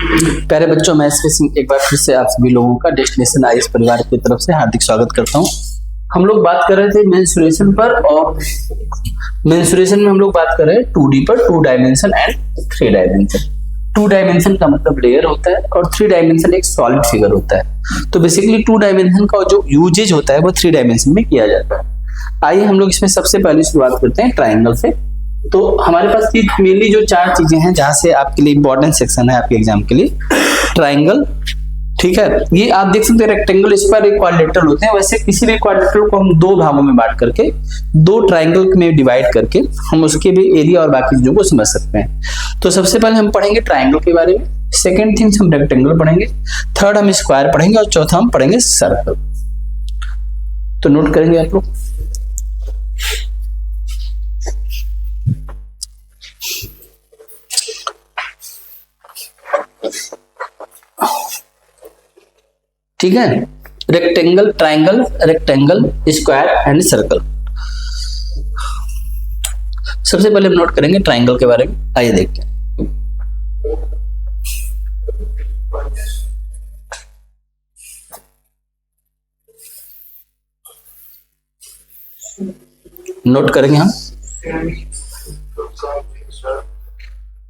प्यारे बच्चों, मैं एक बार फिर से आप सभी लोगों का डेस्टिनेशन आईएएस परिवार की तरफ से हार्दिक स्वागत करता हूं। हम लोग बात कर रहे थे मेंसुरेशन पर, और मेंसुरेशन में हम लोग बात कर रहे हैं 2D पर, 2 डायमेंशन एंड 3 डायमेंशन। 2 डायमेंशन का मतलब लेयर होता है और 3 डायमेंशन एक सॉलिड फिगर होता है। तो बेसिकली 2 डायमेंशन का जो यूजेज होता है वो 3 डायमेंशन में किया जाता है। आइए हम लोग इसमें सबसे पहले शुरुआत करते हैं ट्राइंगल से। तो हमारे पास मेनली जो 4 चीजें हैं जहां से आपके लिए इंपॉर्टेंट सेक्शन है आपके एग्जाम के लिए। ट्राइंगल, ठीक है, ये आप देख सकते हैं रेक्टेंगल, इस पर एक क्वाड्रिलेटरल होते हैं। वैसे किसी भी क्वाड्रिलेटरल को हम 2 भागों में बांट करके 2 ट्राइंगल में डिवाइड करके हम उसके भी एरिया और बाकी चीजों को समझ सकते हैं। तो सबसे पहले हम पढ़ेंगे ट्राइंगल के बारे में, सेकेंड थिंग्स हम रेक्टेंगल पढ़ेंगे, थर्ड हम स्क्वायर पढ़ेंगे और चौथा हम पढ़ेंगे सर्कल। तो नोट करेंगे आप लोग। ठीक है, rectangle, triangle, rectangle, square and circle. सबसे पहले हम नोट करेंगे ट्राइंगल के बारे में। आइए देखते हैं। नोट करेंगे हम,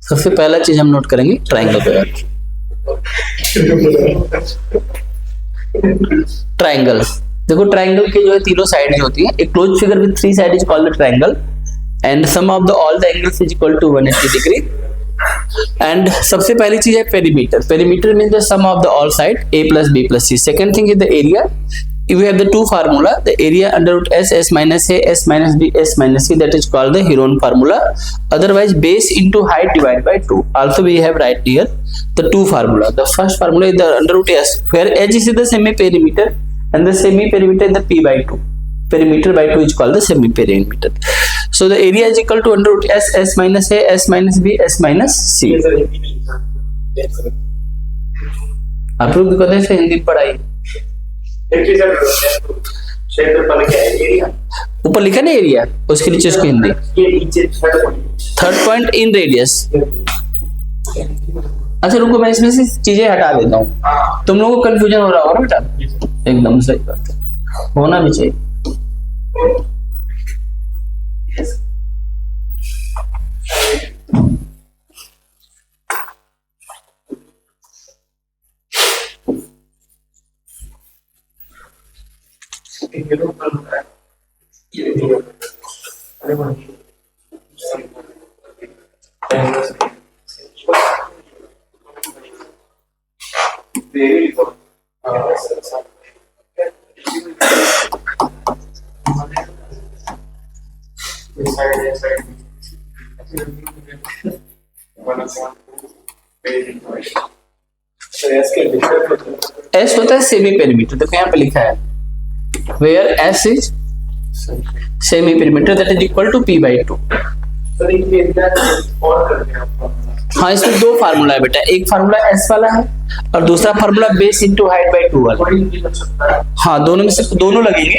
सबसे पहला चीज हम नोट करेंगे ट्राइंगल के बारे में। ट्राइंगल देखो, ट्राइंगल के जो है तीनों साइड होती है। एक close figure with 3 side is called triangle and sum of the all the angles is equal to 180 degree. And सबसे पहली चीज है perimeter. Perimeter means the sum of the all side a plus b plus c। Second thing is the area. We have the 2 formula, the area under root s minus a, s minus b, s minus c, that is called the Heron formula. Otherwise, base into height divided by 2. Also, we have right here the 2 formula. The first formula is the under root s, where h is the semi-perimeter and the semi-perimeter is the p by 2. Perimeter by 2 is called the semi-perimeter. So, the area is equal to under root s, s minus a, s minus b, s minus c. आप लोग भी कहते हैं हिंदी पढ़ाई। ऊपर लिखा ना area, उसके नीचे उसको Hindi. Third point in radius. अच्छा रुको, मैं इसमें से चीजें हटा देता हूँ, तुम लोगों को कंफ्यूजन हो रहा होगा बेटा। एकदम सही बात है, होना भी चाहिए। एस होता है सेमी पेरीमीटर। देखो यहाँ पे लिखा है where s is semi perimeter that is equal to p by 2। हाँ, इसमें 2 फार्मूला है बेटा, एक फार्मूला s वाला है और दूसरा formula base into height by 2 वाला। हाँ, दोनों में से दोनों लगेंगे।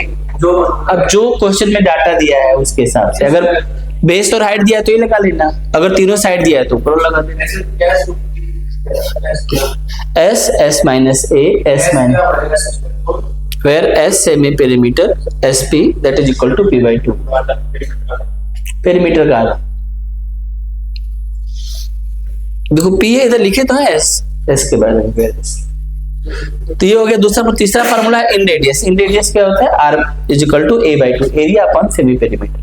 अब जो क्वेश्चन में डाटा दिया है उसके हिसाब से, अगर बेस और हाइट दिया है तो ये लगा लेना, अगर तीनों साइड दिया है तो ऊपर लगा देना। s, s minus a, s minus, where s semi perimeter, sp that is equal to p by 2। Perimeter का देखो p है, इधर लिखे तो है s के बाद में। तो ये हो गया दूसरा। तीसरा फार्मूला है इन रेडियस। इन रेडियस क्या होता है? r is equal to a by 2 area upon semi perimeter.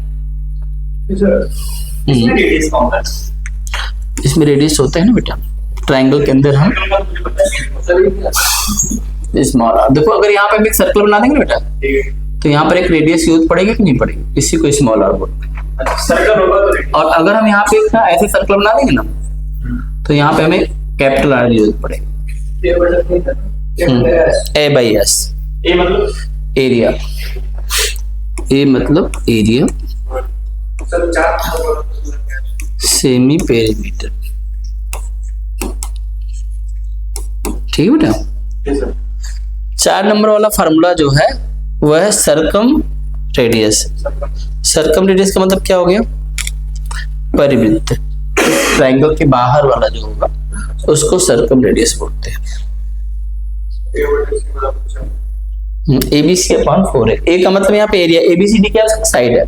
इसमें रेडियस होता है ना बेटा ट्राइंगल के अंदर। हम स्मॉल, देखो अगर यहाँ पे हम एक सर्कल बना देंगे बेटा, तो यहाँ पर एक रेडियस यूज पड़ेगी कि नहीं पड़ेगी? इसी को स्मॉल आर बोलते हैं। सर्कल होगा, और अगर हम यहाँ पे ऐसे सर्कल बना देंगे ना, तो यहाँ पे हमें कैपिटल आर यूज पड़ेगी। ए बाई एस। ए मतलब एरिया, ए मतलब एरिया, सेमी पेरीमीटर। ठीक है बेटा। 4 नंबर वाला फार्मूला जो है वह है सर्कम रेडियस। सर्कम रेडियस का मतलब क्या हो गया? परिवृत्त। ट्राइंगल के बाहर वाला जो होगा उसको सर्कम रेडियस बोलते हैं। ABC अपॉन 4 है। ए का मतलब यहाँ पे एरिया, ABCD क्या है? साइड है।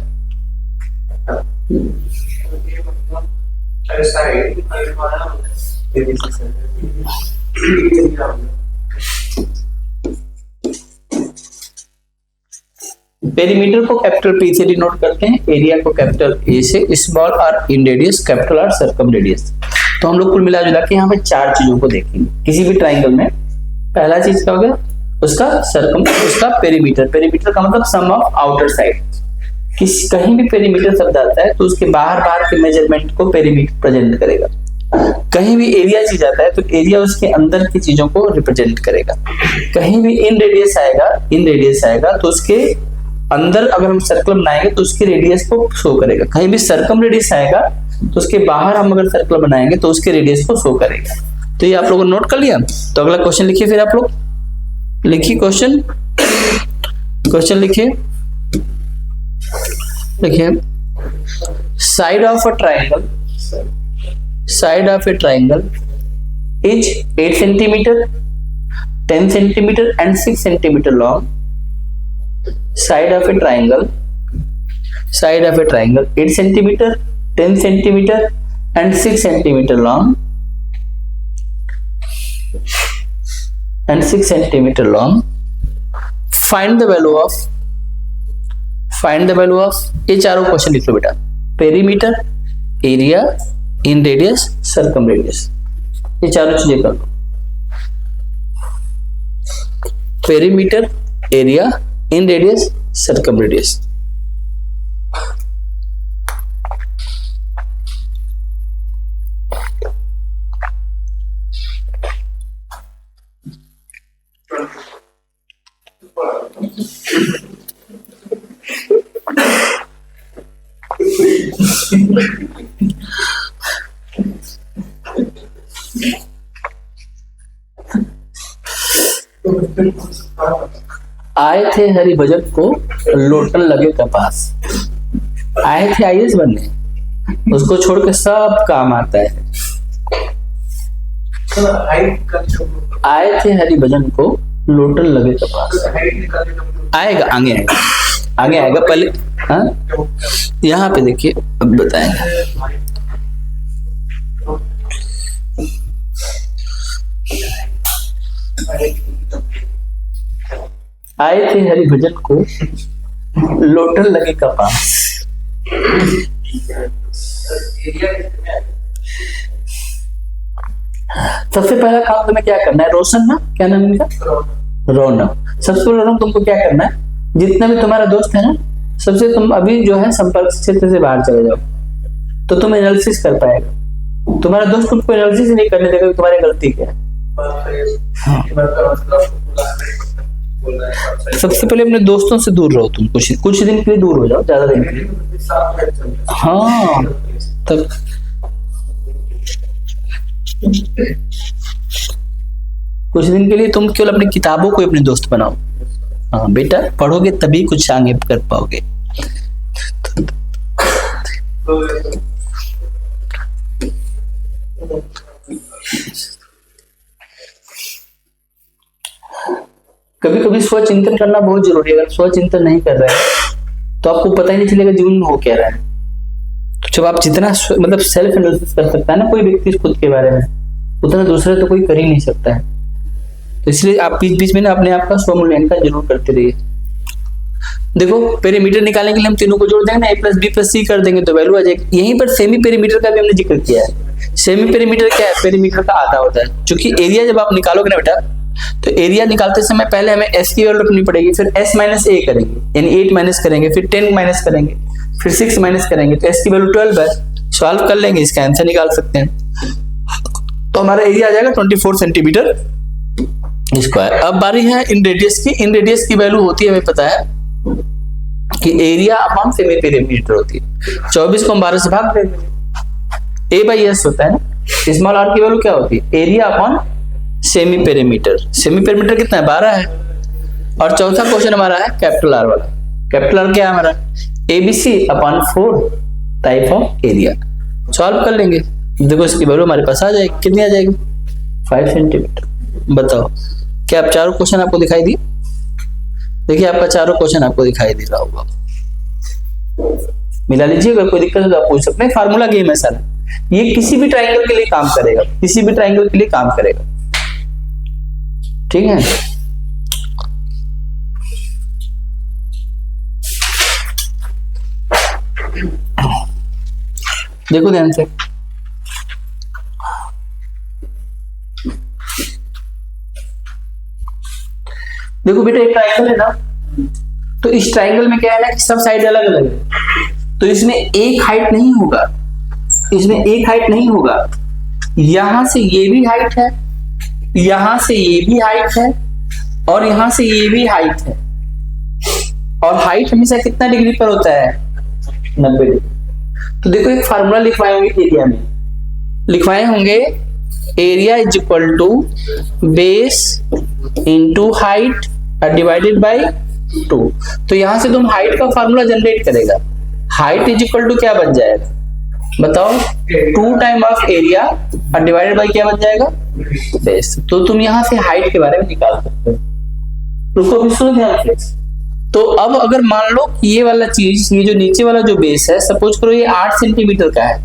पेरीमीटर को कैपिटल P से डिनोट करते हैं, एरिया को कैपिटल A से, स्मॉल r इन radius, capital R circum radius. तो हम लोग कुल मिला जुला के यहाँ पे 4 चीजों को देखेंगे किसी भी ट्राइंगल में। पहला चीज क्या हो गया? उसका सर्कम, उसका पेरीमीटर। पेरीमीटर का मतलब सम ऑफ आउटर साइड। कहीं भी पेरीमीटर शब्द आता है तो उसके बाहर के मेजरमेंट को पेरीमीटर प्रेजेंट करेगा। कहीं भी एरिया चीज आता है तो एरिया उसके अंदर की चीजों को रिप्रेजेंट करेगा। कहीं भी इन रेडियस आएगा तो उसके अंदर अगर हम सर्कल बनाएंगे तो उसके रेडियस को शो करेगा। कहीं भी सर्कम रेडियस आएगा तो उसके बाहर हम अगर सर्कल बनाएंगे तो उसके रेडियस को शो करेगा। तो ये आप लोगों ने नोट कर लिया। तो अगला क्वेश्चन लिखिए, फिर आप लोग लिखिए क्वेश्चन लिखिए। Side of a triangle is 8 centimeter, 10 centimeter and 6 centimeter long. Side of a triangle 8 centimeter, 10 centimeter and 6 centimeter long, Find the value of ये चारों क्वेश्चन लिख लो बेटा। Perimeter, area, inradius, circumradius, ये चारों चीजें कर लो। Perimeter, area, inradius, circumradius. आए थे हरिभजन को लोटन लगे कपास। आए थे आईएएस बनने, उसको छोड़ के सब काम आता है। आए थे हरिभजन को लोटन लगे कपास। आएगा, आगे आएगा पहले। हाँ, यहाँ पे देखिए, अब बताएंगे। आए थे हरिभजन को लोटन लगे कपास। सबसे पहला काम तुम्हें क्या करना है? रोशन ना, क्या नाम इनका? रौनक। सबसे पहले तुमको क्या करना है? जितना भी तुम्हारा दोस्त है ना, सबसे तुम अभी जो है संपर्क क्षेत्र से बाहर चले जाओ तो तुम एनालिसिस कर पाएगा। तुम्हारा दोस्त तुमको एनालिसिस नहीं करने देगा कि तुम्हारी गलती क्या है। सबसे पहले अपने दोस्तों से दूर रहो। तुम कुछ दिन के लिए दूर हो जाओ, ज्यादा दिन के लिए। हाँ, तब कुछ दिन के लिए तुम केवल अपनी किताबों को अपने दोस्त बनाओ। हाँ बेटा, पढ़ोगे तभी कुछ आगे कर पाओगे। कभी कभी स्वचिंतन करना बहुत जरूरी है। अगर स्वचिंतन नहीं कर रहे हैं तो आपको पता ही नहीं चलेगा जीवन में हो क्या रहा है। तो जब आप जितना मतलब सेल्फ एनालिसिस कर सकता है ना कोई व्यक्ति खुद के बारे में, उतना दूसरा तो कोई कर ही नहीं सकता है। तो इसलिए आप बीच बीच में ना अपने आप का स्वमूल्यांकन जरूर करते रहिए। देखो, पेरीमीटर निकालने के लिए हम तीनों को जोड़ देंगे ना, a+b+c कर देंगे तो वैल्यू आ जाएगी। यहीं पर सेमी पेरीमीटर का भी हमने जिक्र किया है। सेमी पेरीमीटर क्या है? पेरीमीटर का आधा होता है। क्योंकि एरिया जब आप निकालोगे ना बेटा, तो एरिया निकालते समय पहले हमें s की वैल्यू रखनी पड़ेगी, फिर s माइनस a करेंगे, यानी 8 माइनस करेंगे, फिर 10 माइनस करेंगे, फिर 6 माइनस करेंगे, तो s की वैल्यू 12 है। सॉल्व कर लेंगे, इसका आंसर निकाल सकते हैं। तो हमारा एरिया आ जाएगा 24 सेंटीमीटर स्क्वायर। अब बारी है इन रेडियस की। इन रेडियस की वैल्यू होती है, हमें पता है कि एरिया अपॉन सेमी पेरीमीटर होती है। 24 को हम 12 से भाग देंगे, a/s होता है ना। स्मॉल r की वैल्यू क्या होती है? Area upon semi perimeter. Semi perimeter कितना है? 12 है। और चौथा क्वेश्चन हमारा है कैपिटल R वाला। कैपिटल R क्या है हमारा? ABC upon 4 type of area. Solve कर लेंगे, देखो इसकी वैल्यू हमारे पास आ जाएगी। कितनी आ जाएगी? 5 सेंटीमीटर। बताओ क्या आप चारों क्वेश्चन आपको दिखाई दिए? देखिए आपका चारों क्वेश्चन आपको दिखाई दे रहा होगा, मिला लीजिए। अगर कोई दिक्कत है तो आप पूछ सकते हैं। फार्मूला गेम है सर, ये किसी भी ट्राइंगल के लिए काम करेगा, किसी भी ट्राइंगल के लिए काम करेगा, ठीक है। देखो ध्यान से, देखो बेटा एक ट्राइंगल है ना, तो इस ट्राइंगल में क्या है ना कि सब साइड अलग अलग है, तो इसमें एक हाइट नहीं होगा, इसमें एक हाइट नहीं होगा। यहां से ये भी हाइट है, यहां से ये भी हाइट है, और यहां से ये भी हाइट है। और हाइट हमेशा कितना डिग्री पर होता है? 90 डिग्री। तो देखो एक फार्मूला लिखवाए होंगे एरिया में, लिखवाए होंगे area is equal to base into height divided by 2। तो यहां से तुम हाइट का फार्मूला जनरेट करेगा। हाइट इज इक्वल टू क्या बन जाएगा बताओ? 2 टाइम ऑफ एरिया और डिवाइडेड बाई क्या बन जाएगा? बेस। तो तुम यहां से हाइट के बारे में निकाल सकते हो। रुको भी सुनो ध्यान से। तो अब अगर मान लो ये वाला चीज, ये जो नीचे वाला जो बेस है, सपोज करो ये 8 सेंटीमीटर का है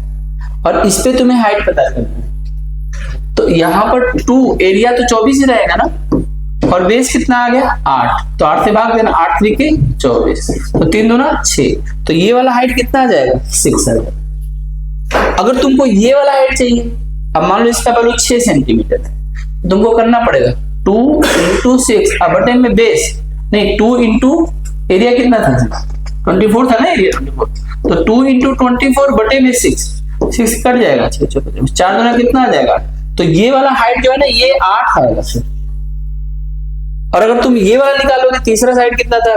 और इस पे तुम्हें हाइट पता करना है, तो यहाँ पर 2 एरिया तो 24 ही रहेगा ना, और बेस कितना आ गया? 8। तो 8 से भाग देना, 8 3 के 24, तो 3 दूना 6। तो ये वाला हाइट कितना आ जाएगा? 6 आ जाएगा। अगर तुमको ये वाला हाइट चाहिए, अब मान लो इसका वैल्यू 6 सेंटीमीटर है, तुमको करना पड़ेगा 2 इंटू 6 बटे में बेस नहीं, 2 इंटू एरिया कितना था? 24 था ना एरिया, 24। तो 2 इंटू 24 बटे में 6 कट जाएगा, 4 दूना कितना आ जाएगा? तो ये वाला हाइट जो है ना ये 8 आएगा। और अगर तुम ये वाला निकालोगे, तीसरा साइड कितना था?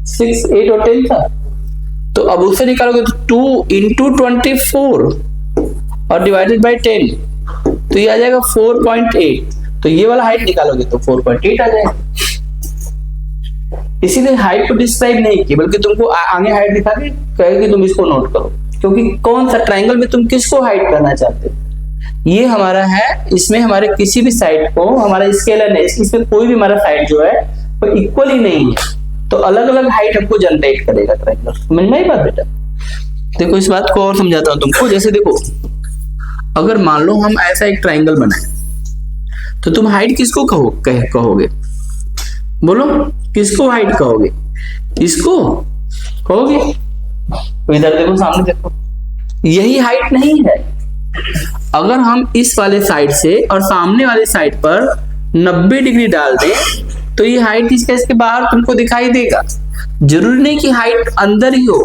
6 8 और 10 था, तो अब उससे निकालोगे तो 2 इंटू 24 और डिवाइडेड बाई 10, तो ये आ जाएगा 4.8। तो ये वाला हाइट निकालोगे तो 4.8 आ जाएगा। इसीलिए हाइट को डिस्क्राइब नहीं की, बल्कि तुमको आगे हाइट दिखा के कहे कि तुम इसको नोट करो, क्योंकि कौन सा ट्राइंगल में तुम किसको हाइट करना चाहते हो। ये हमारा है, इसमें हमारे किसी भी साइड को हमारा स्केलर है, इसमें कोई भी हमारा साइड जो है वो इक्वल ही नहीं है, तो अलग अलग हाइट हमको जनरेट करेगा ट्राइंगल। समझ में आई बात बेटा? देखो इस बात को और समझाता हूं तुमको। जैसे देखो, अगर मान लो हम ऐसा एक ट्राइंगल बनाए, तो तुम हाइट किसको कहोगे? बोलो किसको हाइट कहोगे? इसको कहोगे? इधर देखो, सामने देखो, यही हाइट नहीं है। अगर हम इस वाले साइड से और सामने वाले साइड पर 90 डिग्री डाल दें, तो ये हाइट इसके बाहर तुमको दिखाई देगा। जरूरी नहीं कि हाइट अंदर ही हो,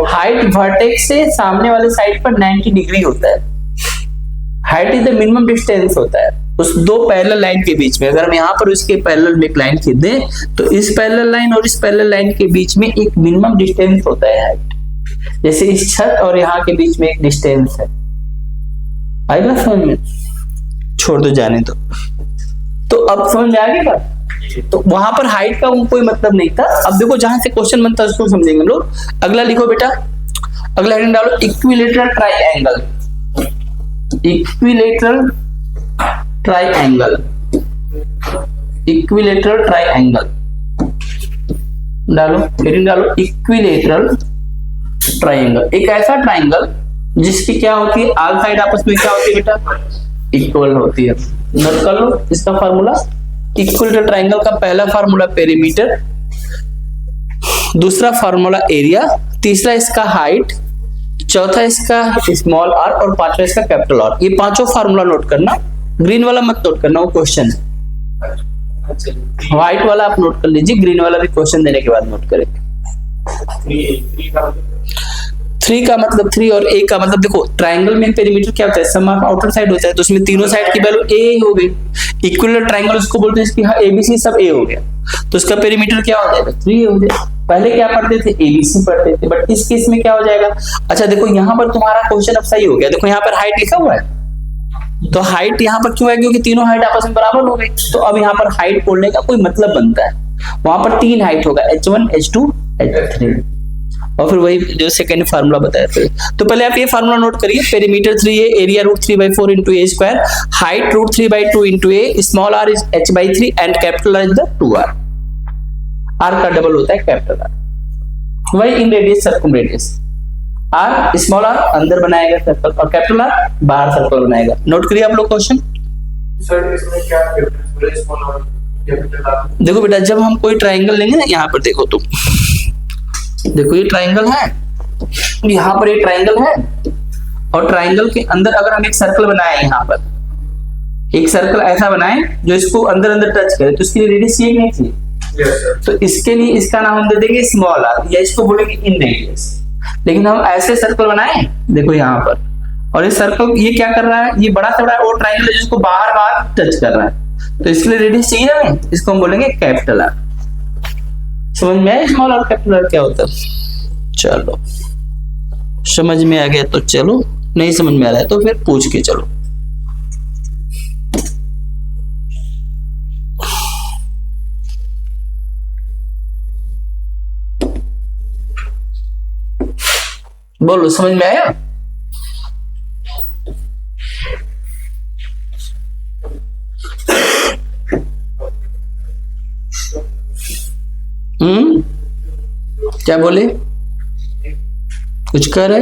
हाइट वर्टेक्स से सामने वाले साइड पर 90 डिग्री होता है। Height is the minimum distance होता है उस 2 पैरेलल लाइन के बीच में। अगर हम यहाँ पर उसके पैरेलल में एक लाइन खींच दें, तो इस पैरेलल लाइन और इस पैरेलल लाइन के बीच में एक मिनिमम डिस्टेंस होता है हाइट। जैसे इस छत और यहाँ के बीच में एक डिस्टेंस है। आई बात समझ में? छोड़ दो, जाने दो। तो अब समझ में आ गया? तो वहां पर हाइट का कोई मतलब नहीं था। अब देखो जहां से क्वेश्चन बनता है उसको समझेंगे हम लोग। अगला लिखो बेटा, अगला हेडिंग डालो, equilateral triangle. Equilateral triangle, equilateral triangle डालो, हेडिंग डालो, इक्विलेटरल ट्राइएंगल। एक ऐसा ट्राइंगल जिसकी क्या होती है, आल साइड आपस में क्या होती है बेटा? इक्वल होती है। नोट कर लो इसका फार्मूला। इक्विलेटरल ट्राइंगल का पहला फार्मूला पेरीमीटर, दूसरा फार्मूला एरिया, तीसरा इसका हाइट, चौथा इसका स्मॉल आर और पांचवा इसका कैपिटल आर। ये पांचों फार्मूला नोट करना। ग्रीन वाला मत नोट करना, वो क्वेश्चन है। व्हाइट वाला आप नोट कर लीजिए, ग्रीन वाला भी क्वेश्चन देने के बाद नोट करेंगे। 3 का मतलब 3 और A का मतलब, देखो ट्राइंगल में पेरीमीटर क्या होता है? सम ऑफ आउटर साइड होता है, तो उसमें तीनों साइड की वैल्यू A हो गई। इक्विलेटरल ट्राइंगल उसको बोलते हैं, इसकी ABC सब A हो गया, तो इसका पेरीमीटर क्या हो जाएगा? 3 हो जाएगा। पहले क्या पढ़ते थे? ABC पढ़ते थे, बट इस केस में क्या हो जाएगा? अच्छा देखो यहाँ पर तुम्हारा क्वेश्चन अब सही हो गया। देखो यहाँ पर हाइट लिखा हुआ है, तो हाइट यहाँ पर क्यों है? क्योंकि तीनों हाइट आपस में बराबर हो गई। तो अब यहाँ पर हाइट बोलने का कोई मतलब बनता है। वहां पर 3 हाइट होगा, H1 H2 H3। और फिर वही जो सेकंड फार्मूला बताया थे। तो पहले आप ये फार्मूला नोट करिए, perimeter 3a, area √3/4 into A square, height √3/2 into A, small r is h/3 and capital R is the 2r। r का डबल होता है कैपिटल R। वही इन radius circum radius, r small r अंदर बनाएगा circle और capital R बाहर circle बनाएगा। Note करिए आप लोग क्वेश्चन। सर इसमें क्या डिफरेंस है स्मॉल और कैपिटल आर? देखो बेटा, जब हम कोई ट्राइंगल लेंगे ना, यहाँ पर देखो तुम, देखो ये ट्राइंगल है, यहाँ पर ये ट्राइंगल है, और ट्राइंगल के अंदर अगर हम एक सर्कल बनाए, यहाँ पर एक सर्कल ऐसा बनाए जो इसको अंदर अंदर टच करे, तो इसके लिए रेडियस चाहिए नहीं चाहिए? तो इसके लिए इसका नाम हम दे देंगे स्मॉल r, या इसको बोलेंगे इन रेडियस। लेकिन हम ऐसे सर्कल बनाए, देखो यहाँ पर, और ये सर्कल ये क्या कर रहा है, ये बड़ा से बड़ा वो ट्राइंगल है जिसको बाहर बाहर टच कर रहा है, तो इसके लिए रेडियस चाहिए ना, इसको हम बोलेंगे कैपिटल R। समझ में आया स्मॉल और कैपिटल R क्या होता है? चलो समझ में आ गया तो चलो, नहीं समझ में आ रहा है तो फिर पूछ के चलो। बोलो समझ में आया? क्या बोले, कुछ कह रहे?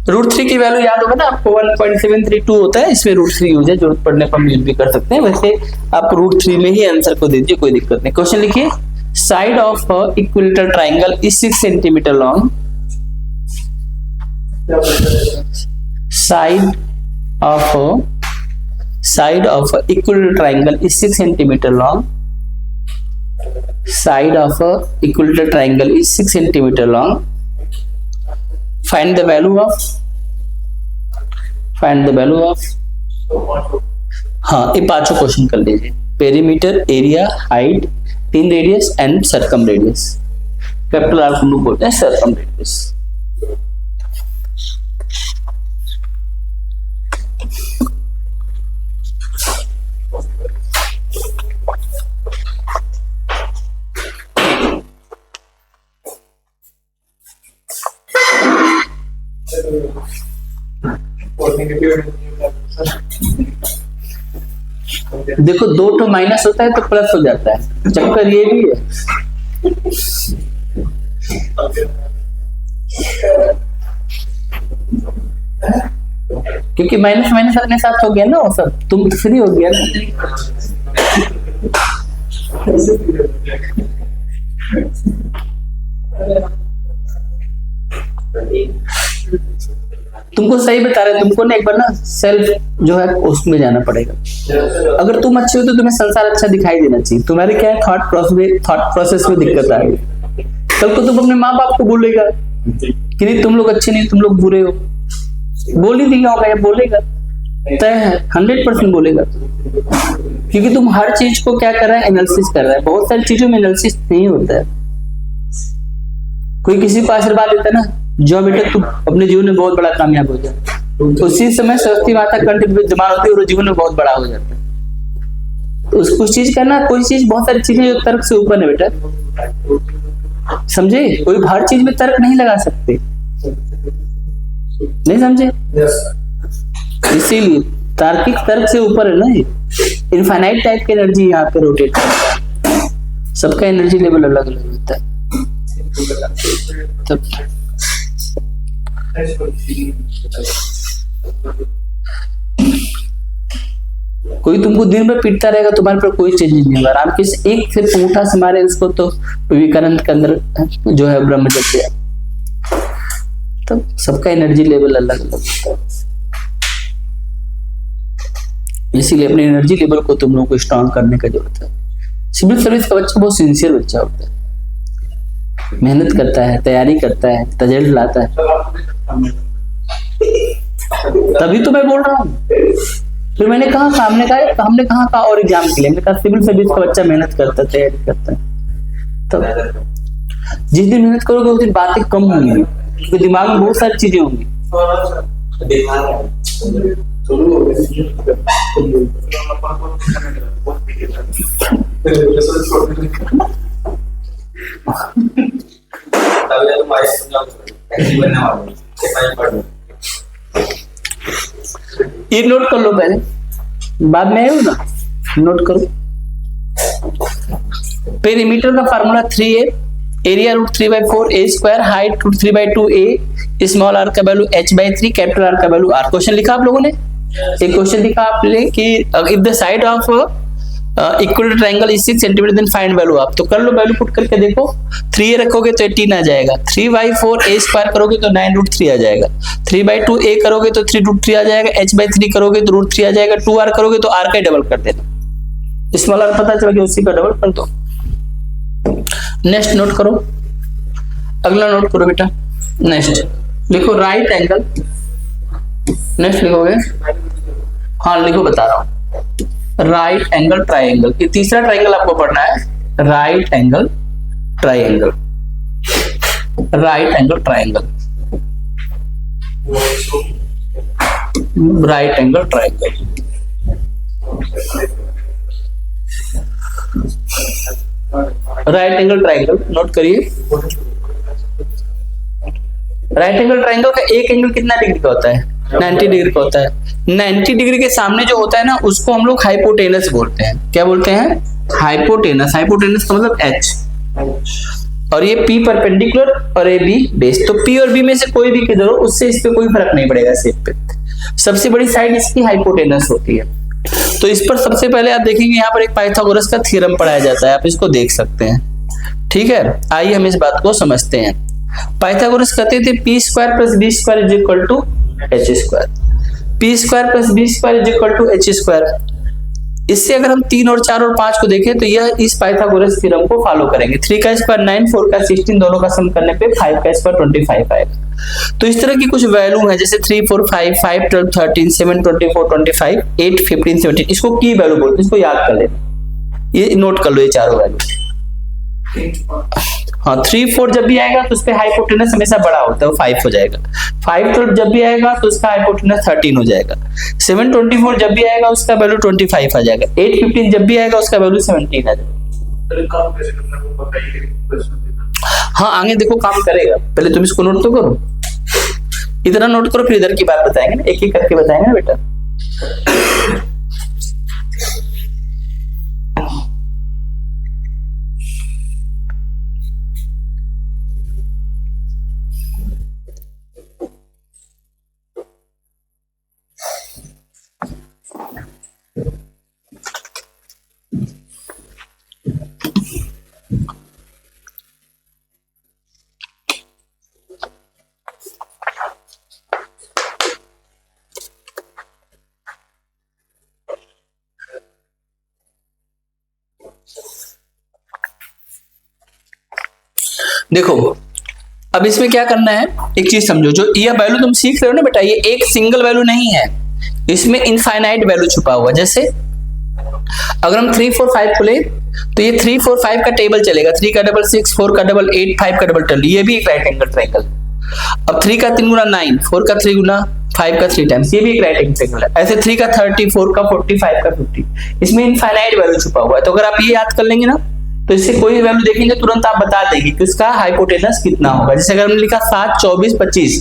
√3 की वैल्यू याद होगा ना आपको, 1.732 होता है, इसमें √3 यूज है, जरूरत पड़ने पर हम यूज भी कर सकते हैं। वैसे आप √3 में ही आंसर को दीजिए, कोई दिक्कत नहीं। क्वेश्चन लिखिए, side of equilateral triangle is 6 centimetre long, side of equilateral triangle is 6 centimetre long, side of a equilateral triangle is 6 centimeter long. Find the value of हाँ, ये पांचों क्वेश्चन कर लीजिए, perimeter, area, height, in radius and circum radius. Capital R को हम लोग बोलते हैं सर्कम रेडियस। देखो, दो तो माइनस होता है तो प्लस हो जाता है, चक्कर ये भी है। क्योंकि माइनस माइनस अपने साथ हो गया ना, वो सब तुम फ्री हो गया ना। तुमको सही बता रहे, तुमको ना एक बार ना सेल्फ जो है उसमें जाना पड़ेगा। अगर तुम अच्छे हो तो तुम्हें संसार अच्छा दिखाई देना चाहिए। तुम्हारे क्या है, थॉट प्रोसेस में दिक्कत आ रही है। कल को तुम अपने माँ बाप को बोलेगा कि नहीं तुम लोग अच्छे नहीं, तुम लोग बुरे हो, बोल ही दिया होगा या बोलेगा, तय है 100% बोलेगा। क्योंकि तुम हर चीज को क्या कर रहा है, एनालिसिस कर रहा है। बहुत सारी चीजों में एनालिसिस नहीं होता है। कोई किसी को आशीर्वाद देता है ना, जो बेटा तुम अपने जीवन में बहुत बड़ा कामयाब हो जाए, उसी समय सरस्वती माता कंठ में जमा होती है और जीवन में बहुत बड़ा हो जाता है। तो उसको चीज करना, कोई चीज, बहुत सारी चीजें जो तर्क से ऊपर है बेटा, समझे? कोई हर चीज में तर्क नहीं लगा सकते, नहीं समझे? इसीलिए तार्किक तर्क से ऊपर है ना, ये इनफाइनाइट टाइप की एनर्जी यहाँ पे रोटेट करता है। सबका एनर्जी लेवल अलग अलग होता है। तब कोई तुमको दिन भर पीटता रहेगा, तुम्हारे पर कोई चेंज नहीं होगा। आराम के एक सिर्फ अंगूठा से मारे इसको तो विवेकानंद के अंदर जो है ब्रह्मचर्य। तब सबका एनर्जी लेवल अलग अलग होता है। इसीलिए अपने एनर्जी लेवल को तुम लोगों को स्ट्रॉन्ग करने का जरूरत है। सिविल सर्विस का बच्चा बहुत सिंसियर बच्चा होता है, मेहनत करता है, तैयारी करता है, रिजल्ट लाता है। तभी तो मैं बोल रहा हूँ। फिर मैंने कहा, हमने कहा और एग्जाम के लिए हमने कहा सिविल सर्विस का बच्चा मेहनत करता है, तैयारी करता है। तो जिस दिन मेहनत करोगे उस दिन बातें कम होंगी, क्योंकि दिमाग में बहुत सारी चीजें होंगी। बताओ तो माइनस समझाओ ऐसे बनने वाला है ये पढ़ लो। ये नोट कर लो पहले, बाद में आएगा ना, नोट करो। पेरीमीटर का formula 3a, area √3/4 a square, height √3/2 a, small R का वैल्यू h/3, कैपिटल आर का वैल्यू r। क्वेश्चन लिखा आप लोगों ने, एक क्वेश्चन लिखा आपने कि if the side of equal triangle is 6 centimetre then find value आप। तो कर लो, वैल्यू पुट करके देखो। 3a रखोगे तो 18 आ जाएगा, 3/4 a स्क्वायर करोगे तो 9√3 आ जाएगा, 3/2 a करोगे तो 3√3 आ जाएगा, h/3 करोगे तो √3 आ जाएगा, 2r करोगे तो r का डबल कर देना, स्मॉल आर पता चला कि उसी का डबल कर दो। नेक्स्ट नोट करो, अगला नोट करो बेटा। नेक्स्ट लिखो राइट एंगल, नेक्स्ट लिखोगे, हाँ लिखो, बता रहा हूं, राइट एंगल ट्राइंगल। ये तीसरा ट्राइंगल आपको पढ़ना है, right angle triangle, right angle triangle, right angle triangle. Right angle triangle note करिए। राइट एंगल ट्राइंगल का एक एंगल कितना डिग्री का होता है? 90 डिग्री का होता है। 90 डिग्री के सामने जो होता है ना, उसको हम लोग हाइपोटेनस बोलते हैं। क्या बोलते हैं? हाइपोटेनस। हाइपोटेनस का मतलब H। और ये P परपेंडिकुलर और A B बेस। तो P और B में से कोई भी किधर हो, उससे इस पे कोई फर्क नहीं पड़ेगा शेप पे। सबसे बड़ी साइड इसकी हाइपोटेनस होती है। तो इस पर सबसे पहले आप देखेंगे यहाँ पर एक पाइथागोरस का थ्योरम पढ़ाया जाता है, आप इसको देख सकते हैं। ठीक है, आइए हम इस बात को समझते हैं। पाइथागोरस कहते थे p² + b² = h²। p² + b² = h²। इससे अगर हम 3 और 4 और 5 को देखें तो यह इस पाइथागोरस थ्योरम को फॉलो करेंगे। 3 का स्क्वायर 9, 4 का 16, दोनों का सम करने पे 5 का स्क्वायर 25 आएगा। तो इस तरह की कुछ वैल्यू है, जैसे 3, 4, 5, 5, 12, 13, 7, 24, 25, 8, 15, 17, इसको की वैल्यू बोलते हैं। इसको याद कर लेना, ये नोट कर लो, ये चारों वैल्यू। हाँ, 3, 4 जब भी आएगा तो उस पे हाइपोटेनस हमेशा बड़ा होता है, वो 5 हो जाएगा। 5, 12 जब भी आएगा तो उसका हाइपोटेनस 13 हो जाएगा। 7, 24 जब भी आएगा उसका वैल्यू 25 आ जाएगा। 8, 15 जब भी आएगा उसका वैल्यू 17 आ जाएगा। हाँ, आगे देखो काम करेगा, पहले तुम इसको नोट तो करो, इतना नोट करो, फिर इधर की बात बताएंगे ना, एक एक करके बताएंगे ना बेटा। देखो, अब इसमें क्या करना है, एक चीज समझो, जो यह वैल्यू तुम सीख रहे हो ना बेटा, ये एक सिंगल वैल्यू नहीं है, इसमें इनफाइनाइट वैल्यू छुपा हुआ। जैसे अगर हम 3, 4, 5 को ले तो ये 3, 4, 5 का टेबल चलेगा। 3 का डबल 6, 4 का डबल 8, 5 का डबल 12, ये भी एक राइट एंगल ट्रायंगल। अब 3 का 3 गुना 9, 4 का 3 गुना 5 का 3 टाइम्स, ये भी एक राइट एंगल ट्रायंगल है। ऐसे 3 का 30, 4 का 40, 5 का 50, इसमें इनफाइनाइट वैल्यू छुपा हुआ है। तो अगर आप ये याद कर लेंगे ना, तो इससे कोई वैल्यू देखेंगे तुरंत आप बता देंगे कि उसका हाइपोटेनस कितना होगा। जैसे अगर हमने लिखा 7, 24, 25,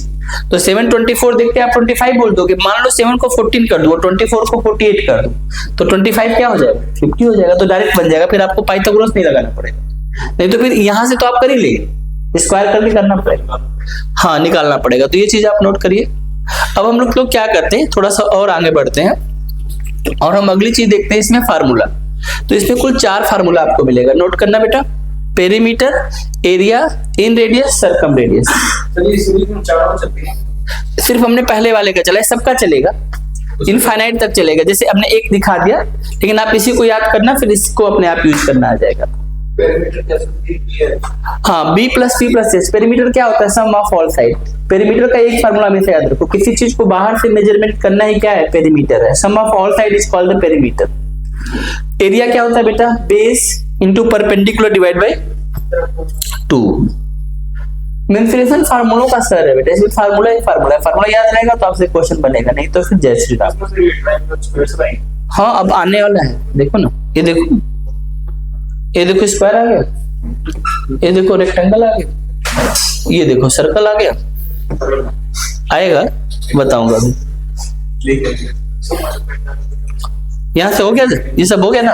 तो 7, 24 देखते आप 25 बोल दोगे। मान लो 7 को 14 कर दो, 24 को 48 कर दो, तो 25 क्या हो जाएगा? 50 हो जाएगा। तो डायरेक्ट बन जाएगा, फिर आपको पाइथागोरस नहीं लगाना पड़ेगा। नहीं तो फिर यहां से तो आप कर ही लेंगे, स्क्वायर करके करना पड़ेगा, हाँ निकालना पड़ेगा। तो ये चीज आप नोट करिए। अब हम लोग क्या करते हैं, थोड़ा सा और आगे बढ़ते हैं और हम अगली चीज देखते हैं, इसमें फार्मूला। तो इसमें कुल 4 फार्मूला आपको मिलेगा, नोट करना बेटा। Perimeter, area, inradius, circum radius. सिर्फ हमने पहले वाले का चला है, सबका चलेगा, इनफाइनाइट तक चलेगा। जैसे हमने एक दिखा दिया, लेकिन आप इसी को याद करना, फिर इसको अपने आप यूज करना आ जाएगा। हाँ, b + p + s। पेरीमीटर क्या होता है? Sum of all side. Perimeter का एक फार्मूला हमेशा याद रखो, किसी चीज को बाहर से मेजरमेंट करना ही क्या है? पेरीमीटर है। Sum of all side is called the perimeter. Area क्या होता है बेटा? Base into perpendicular divide by 2। Mensuration फार्मूलों का सर है बेटा, इसमें फार्मूला ही फार्मूला है। फार्मूला याद रहेगा तो आपसे क्वेश्चन बनेगा, नहीं तो फिर जय श्री राम। हाँ, अब आने वाला है, देखो ना, ये देखो, ये देखो स्क्वायर आ गया, ये देखो रेक्टेंगल आ गया। ये देखो सर्कल आ गया, आएगा बताऊंगा अभी। यहाँ से हो गया, ये सब हो गया ना।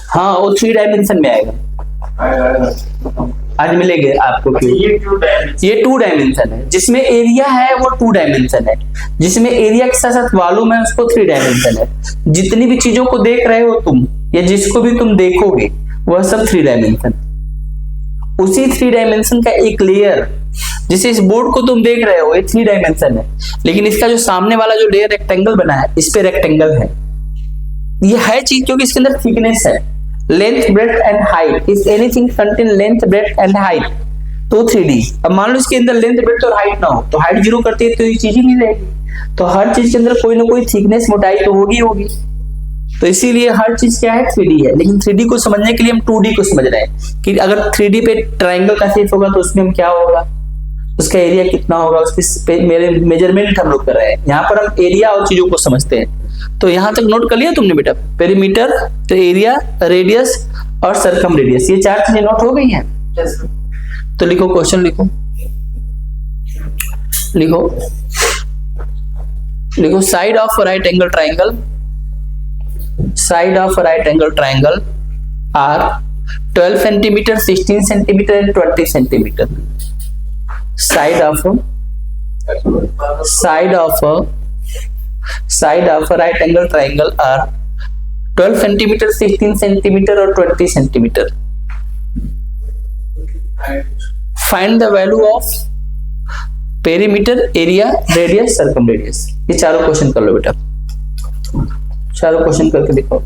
हाँ वो 3 डायमेंशन में आएगा, आज मिलेंगे आपको क्यूब। ये 2 डायमेंशन है, जिसमें एरिया है वो 2 डायमेंशन है, जिसमें एरिया के साथ साथ वॉल्यूम है उसको 3 डायमेंशन है। जितनी भी चीजों को देख रहे हो तुम या जिसको भी तुम देखोगे वह सब 3 डायमेंशन। उसी 3 डायमेंशन का एक लेयर, जैसे इस बोर्ड को तुम देख रहे हो ये 3 डायमेंशन है, लेकिन इसका जो सामने वाला जो लेयर रेक्टेंगल बना है इस पे रेक्टेंगल है। ये है चीज क्योंकि इसके अंदर थिकनेस है, length breadth and height. If anything contain length breadth and height तो 3D। अब मान लो इसके अंदर लेंथ ब्रेड्थ और हाइट ना हो तो हाइट 0 करती है तो ये चीज ही नहीं रहेगी। तो हर चीज के अंदर कोई ना कोई थिकनेस मोटाई तो होगी। तो इसीलिए हर चीज क्या है 3D है। लेकिन 3D को समझने के लिए हम 2D को समझ रहे हैं कि अगर 3D पे ट्राइंगल का शेप होगा तो उसमें हम क्या होगा, उसका एरिया कितना होगा, उसकी मेरे मेजरमेंट हम लोग कर रहे हैं। यहाँ पर हम एरिया और चीजों को समझते हैं। तो यहाँ तक नोट कर लिया तुमने बेटा, पेरीमीटर, तो एरिया, रेडियस और सरकम रेडियस, ये 4 चीजें नोट हो गई हैं। तो लिखो क्वेश्चन, लिखो side of right angle triangle, side of right angle triangle are 12 centimetre, 16 centimetre and 20 centimetre. Side of a right angle triangle are 12 centimeter, 16 centimeter और 20 centimeter. Find the value of perimeter, area, radius, circumradius. ये चारों question कर लो बेटा, चारों question करके दिखाओ।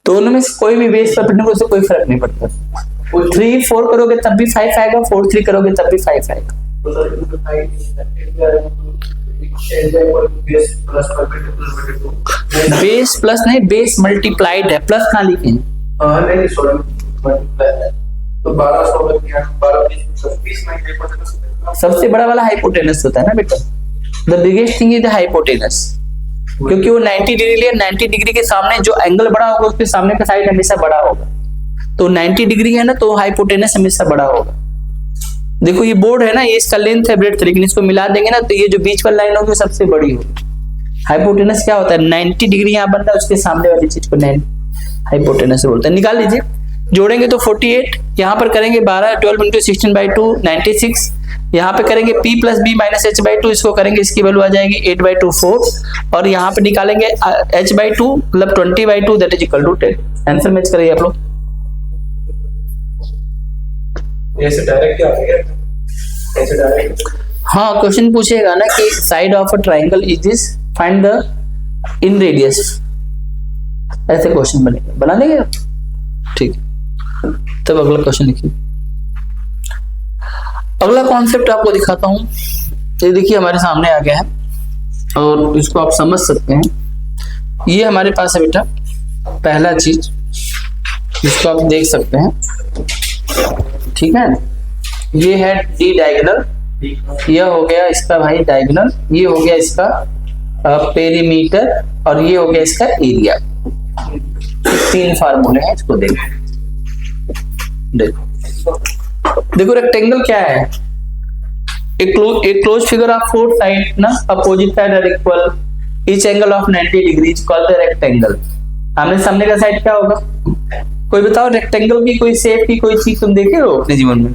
दोनों में से कोई भी बेस पर पढ़ने को उससे कोई फर्क नहीं पड़ता। 3-4 करोगे तब भी 5 आएगा, 4-3 करोगे तब भी 5 आएगा। बेस प्लस नहीं, बेस मल्टीप्लाइड है, प्लस कहाँ लिखे हैं? तो 12 सबसे बड़ा वाला हाइपोटेनस होता है ना बेटा, the biggest thing is the hypotenuse, क्योंकि वो 90 डिग्री लिए, 90 डिग्री के सामने जो एंगल बड़ा होगा उसके सामने का साइड हमेशा बड़ा होगा। तो 90 डिग्री है ना, तो हाइपोटेनस हमेशा बड़ा होगा। देखो ये बोर्ड है ना, ये इसका लेंथ है ब्रेड्थ, लेकिन इसको मिला देंगे ना तो ये जो बीच वाली लाइन होगी सबसे बड़ी होगी। हाइपोटेनस क्या होता है? 90 डिग्री यहाँ बन रहा है, उसके सामने वाली चीज को हाइपोटेनस बोलते हैं। निकाल लीजिए, जोड़ेंगे तो 48, यहाँ पर करेंगे 12, 12 इंटू 16/2 96, यहाँ पे करेंगे p plus b minus h/2, इसको करेंगे, इसकी वैल्यू आ जाएगी 8/2 4, और यहाँ पे निकालेंगे h/2 मतलब 20/2 that is equal to 10। Answer match करिए आप लोग। ऐसे डायरेक्ट क्या हो गया? ऐसे डायरेक्ट हाँ, क्वेश्चन पूछेगा ना कि side of a triangle is this, find the in radius, ऐसे क्वेश्चन बनेगा, बना देंगे ठीक है। तब अगला क्वेश्चन लिखिए। अगला कॉन्सेप्ट आपको दिखाता हूं, ये देखिए हमारे सामने आ गया है और इसको आप समझ सकते हैं। ये हमारे पास है बेटा पहला चीज, इसको आप देख सकते हैं, ठीक है। ये है डी डायगोनल, यह हो गया इसका भाई डायगोनल, ये हो गया इसका पेरीमीटर, और ये हो गया इसका एरिया। 3 फार्मूले हैं, इसको देखो। देखो रेक्टेंगल क्या है? एक क्लोज फिगर ऑफ 4 साइड ना, opposite side are equal, each angle of 90 degree is called the rectangle. आमने सामने का साइड क्या होगा? कोई बताओ रेक्टेंगल की कोई शेप की कोई चीज तुम देखे हो अपने जीवन में?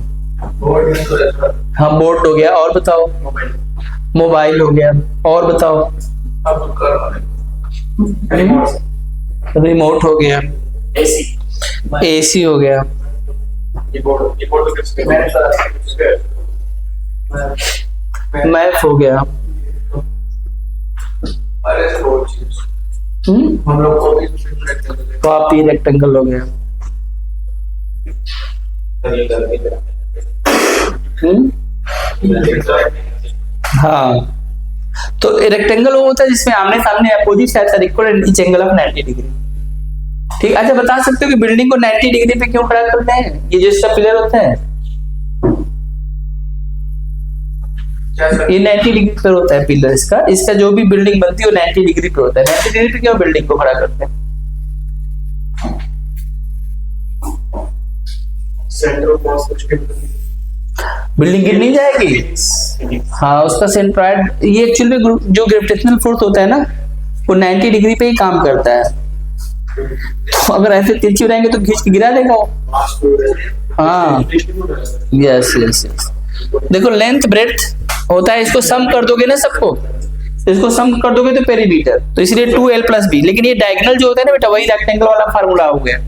हाँ, बोर्ड हो गया, और बताओ? मोबाइल हो गया, और बताओ? रिमोट हो गया, एसी हो गया, कीबोर्ड तो किसके मैथ हो गया। अरे रोड चीज हम लोग को भी कॉपी रेक्टेंगल हो गया। हाँ, तो रेक्टेंगल वो होता है जिसमें आमने सामने opposite side equal and each angle of 90 degree. ठीक, अच्छा बता सकते हो कि बिल्डिंग को 90 डिग्री पे क्यों खड़ा करते हैं? ये जो इसका पिलर होता है ये 90 डिग्री पर होता है पिलर इसका जो भी बिल्डिंग बनती है वो 90 डिग्री पे होता है। 90 डिग्री पे क्यों बिल्डिंग को खड़ा करते हैं? सेंटर ऑफ मास कुछ भी बिल्डिंग गिर नहीं जाएगी। हाँ, उसका सेंट्रॉइड ये एक्चुअली जो ग्रेविटेशनल फोर्स होता है ना वो 90 डिग्री पे ही काम करता है। तो अगर ऐसे तिरछी रहेंगे तो खींच के गिरा देगा वो। हाँ, यस यस यस। देखो लेंथ ब्रेड्थ होता है, इसको सम कर दोगे ना सबको, इसको सम कर दोगे तो पेरीमीटर, तो इसलिए 2l + b। लेकिन ये डायगोनल जो होता है ना बेटा वही रेक्टेंगल वाला फार्मूला हो गया।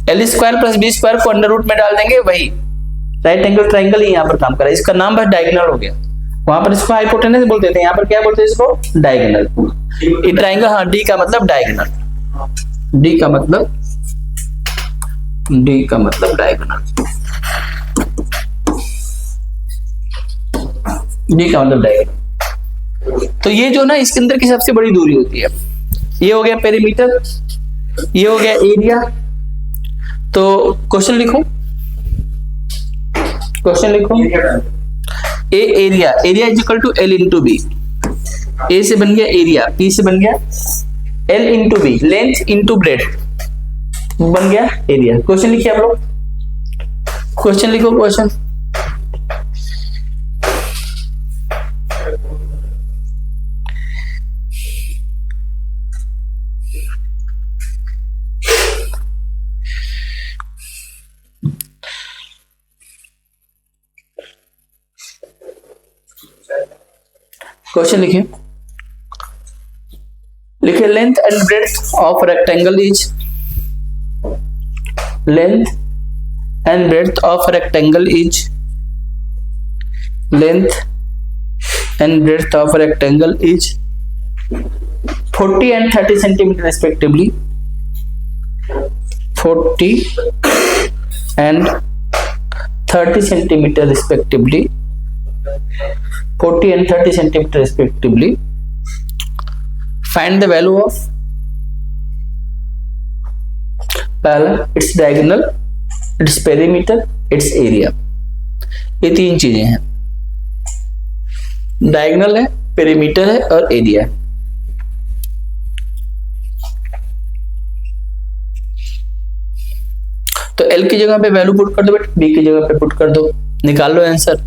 l² + b² को अंडर रूट में डाल देंगे, वही राइट एंगल ट्रायंगल ही यहाँ पर काम कर रहा है। इसका नाम बस डायगोनल हो गया। वहां पर इसको हाइपोटेनस बोलते थे, यहाँ पर क्या बोलते हैं इसको? डायगोनल। ये ट्रायंगल, हाँ, डी का मतलब डायगोनल, डी का मतलब डायगोनल, डी का मतलब डायगोनल। तो ये जो ना इसके अंदर की सबसे बड़ी दूरी होती है। ये हो गया पेरीमीटर, ये हो गया एरिया। तो क्वेश्चन लिखो, A area is equal to l into B. A से बन गया एरिया, पी से बन गया l into B, length into breadth बन गया एरिया। क्वेश्चन लिखिए आप लोग, क्वेश्चन लिखो, क्वेश्चन। क्वेश्चन लिखिए, length and breadth of rectangle is, length and breadth of rectangle is, length and breadth of rectangle is 40 and 30 centimeter respectively, 40 and 30 centimeter respectively, 40 and 30 centimeter respectively. Find the value of parallel, its diagonal, its perimeter, its area. ये तीन चीजें हैं, diagonal है, perimeter है और area है। तो L की जगह पे वैल्यू पुट कर दो बेटा, B की जगह पे पुट कर दो, निकाल लो आंसर।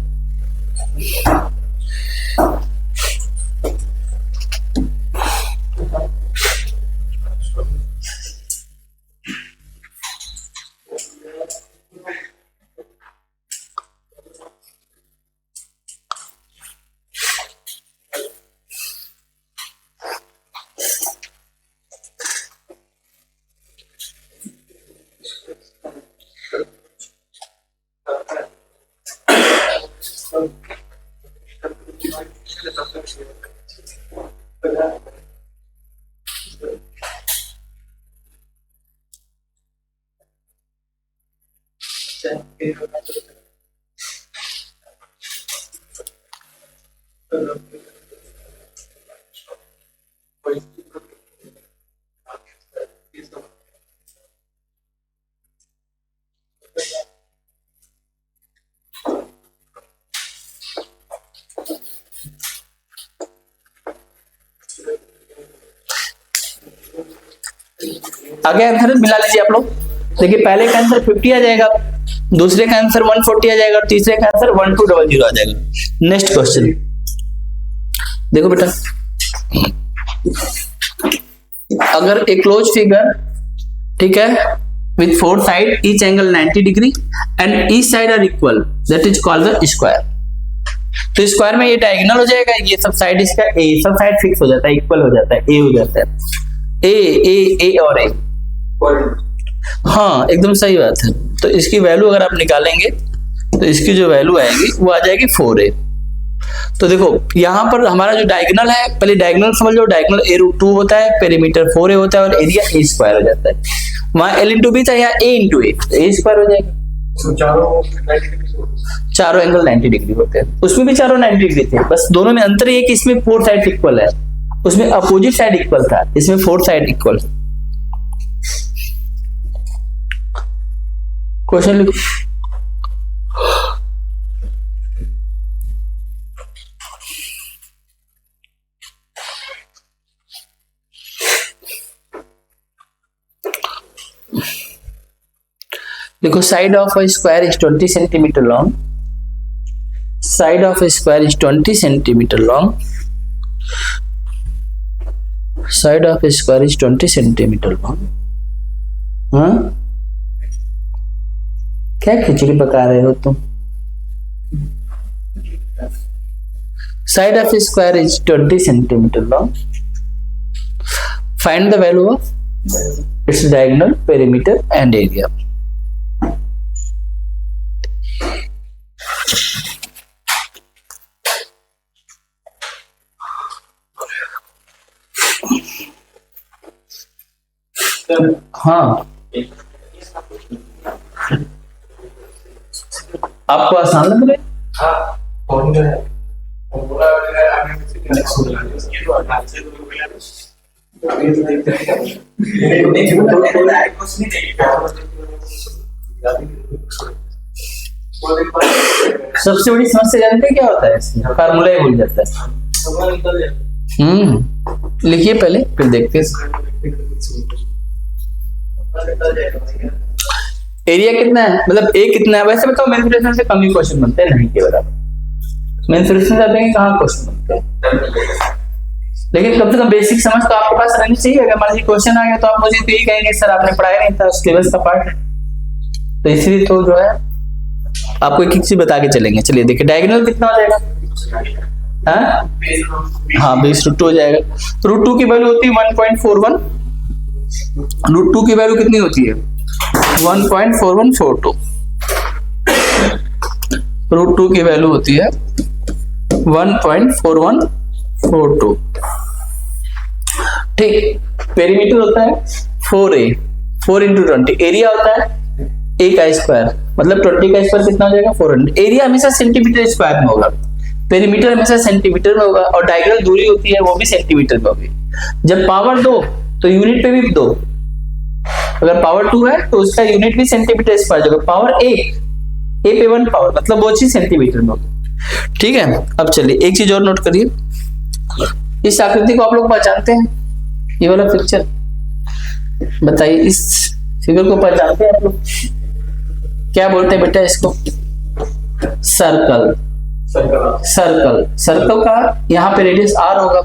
आगे आंसर मिला लीजिए आप लोग। देखिए पहले का आंसर 50 आ जाएगा, दूसरे का आंसर 140 आ जाएगा और तीसरे का आंसर 1200 आ जाएगा। नेक्स्ट क्वेश्चन देखो बेटा, अगर एक क्लोज फिगर, ठीक है, with 4 side, each angle 90 degree and each side are equal, that is called the square। तो स्क्वायर में ये डायगोनल हो जाएगा, ये सब साइड इसका ए, सब साइड फिक्स हो जाता है, इक्वल हो जाता है, ए हो जाता है, ए ए ए और ए। हाँ एकदम सही बात है। तो इसकी वैल्यू अगर आप निकालेंगे तो इसकी जो वैल्यू आएगी वो आ जाएगी 4a। तो देखो यहाँ पर हमारा जो डायगोनल है, पहले डायगोनल समझ लो, डायगोनल a√2 होता है, पेरीमीटर 4a होता है और एरिया a स्क्वायर हो जाता है। वहां l इंटू बी था, यहाँ a इंटू ए, तो a स्क्वायर हो जाएगा। तो चारों एंगल 90 डिग्री होते हैं, उसमें भी चारों 90 डिग्री थे, बस दोनों में अंतर ये कि इसमें 4 साइड इक्वल है, उसमें अपोजिट साइड इक्वल था, इसमें 4 साइड इक्वल। क्वेश्चन लिखो। देखो, side of a square is 20 centimetre long, side of a square is 20 centimetre long, side of a square is 20 centimetre long. हाँ, क्या खिचड़ी पका रहे हो तुम? Side of a square is 20 centimeter long. Find the value of its diagonal, perimeter and area. हाँ, आपको आसान लग रहा है? सबसे बड़ी समस्या जानते हैं क्या होता है? फार्मूला ही भूल जाता है। लिखिए पहले, फिर देखते हैं। एरिया कितना है, मतलब ए कितना है? वैसे बताओ, मेंसुरेशन से कम ही क्वेश्चन बनते हैं, नहीं के बराबर। मेंसुरेशन से देखेंगे कहाँ क्वेश्चन बनते हैं, लेकिन कम से कम बेसिक समझ तो आपके पास रहनी चाहिए। अगर मान लीजिए क्वेश्चन आ गया तो आप मुझे तो यही कहेंगे सर आपने पढ़ाया नहीं था, सिलेबस का पार्ट है। तो इसलिए तो जो है आपको एक चीज बता के चलेंगे। चलिए देखिए, डायगोनल कितना हो जाएगा? हाँ, बेस√2 हो जाएगा। √2 की वैल्यू होती है 1.41। √2 की वैल्यू कितनी होती है? 1.4142। √2 की वैल्यू होती है 1.4142। ठीक। पेरीमीटर होता है 4a, 4 इंटू 20। एरिया होता है a का स्क्वायर, मतलब 20 का स्क्वायर कितना हो जाएगा? 400। एरिया हमेशा सेंटीमीटर स्क्वायर में होगा, पेरीमीटर हमेशा सेंटीमीटर में होगा, और डायगोनल दूरी होती है वो भी सेंटीमीटर में होगी। जब पावर 2 तो यूनिट पे भी 2, अगर पावर 2 है तो उसका यूनिट भी सेंटीमीटर स्क्वायर होगा। पावर 1, a पे 1 पावर, मतलब वो चीज सेंटीमीटर में होगी। ठीक है। अब चलिए एक चीज और नोट करिए, इस आकृति को आप लोग पहचानते हैं? ये वाला पिक्चर बताइए, इस फिगर को पहचानते हैं आप लोग? क्या बोलते हैं बेटा इसको? सर्कल। सर्कल, सर्कल का यहाँ पे रेडियस r होगा।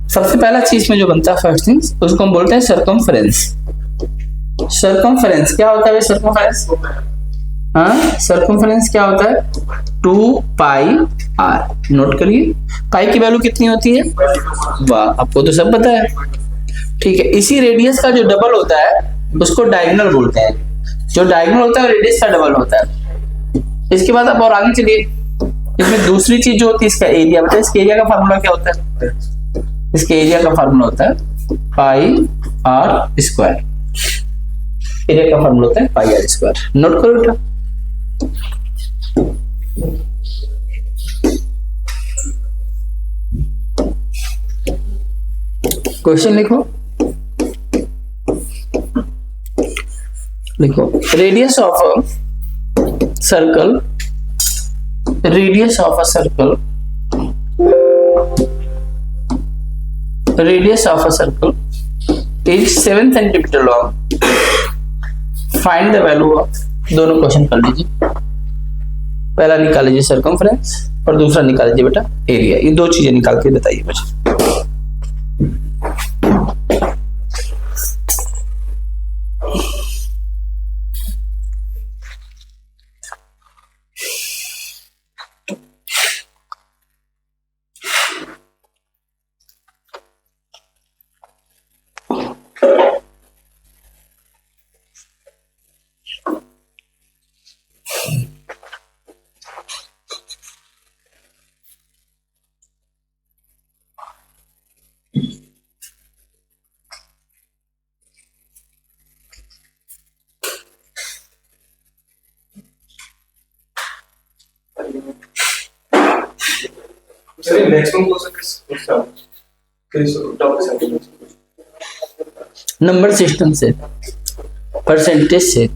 सबसे पहला चीज में जो बनता है फर्स्ट थिंग, उसको हम बोलते हैं सर्कमफेरेंस। सर्कमफेरेंस क्या होता है? सर्कमफेरेंस, हाँ, सर्कमफेरेंस क्या होता है? 2πr। नोट करिए, पाई की वैल्यू कितनी होती है? वाह, आपको तो सब पता है। ठीक है, इसी रेडियस का जो डबल होता है उसको डायगोनल बोलते हैं। जो डायगोनल होता है रेडियस का डबल होता है। इसके बाद आप और आगे चलिए, इसमें दूसरी चीज जो होती है इसका एरिया। बताइए इसके एरिया का फार्मूला क्या होता है? इसके एरिया का फार्मूला होता है πr²। एरिया का फार्मूला होता है πr²। नोट करो बेटा। क्वेश्चन लिखो, लिखो radius of a circle, radius of a circle, radius of a circle is 7 centimetre long. Find the value of, दोनों क्वेश्चन कर लीजिए। पहला निकाल लीजिए सर्कमफ्रेंस और दूसरा निकाल लीजिए बेटा एरिया। ये दो चीजें निकाल के बताइए मुझे। सर मैक्सिमम क्वेश्चन किस टॉपिक से? नंबर सिस्टम से, परसेंटेज से,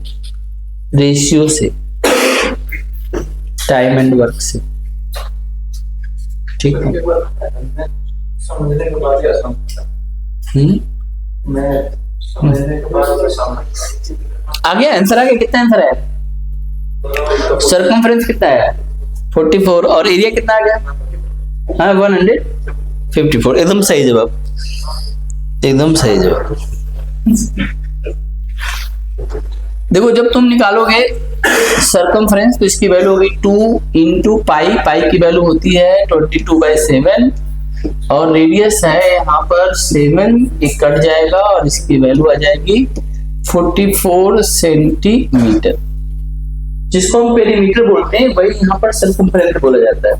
रेशियो से, टाइम एंड वर्क से। ठीक है, समझने के बाद ही आसान। मैं समझने के बाद आसान। आ गया आंसर, आ गया। कितना आंसर है? सरकमफ्रेंस कितना है? 44। और एरिया कितना आ गया? हाँ 154। एकदम सही जवाब, एकदम सही जवाब। देखो जब तुम निकालोगे सरकमफ्रेंस तो इसकी वैल्यू होगी 2 इंटू पाई। पाई की वैल्यू होती है 22/7 और रेडियस है यहाँ पर 7, एक कट जाएगा और इसकी वैल्यू आ जाएगी 44 सेंटीमीटर, जिसको हम पेरीमीटर बोलते हैं। वही यहाँ पर सरकमफ्रेंस बोला जाता है,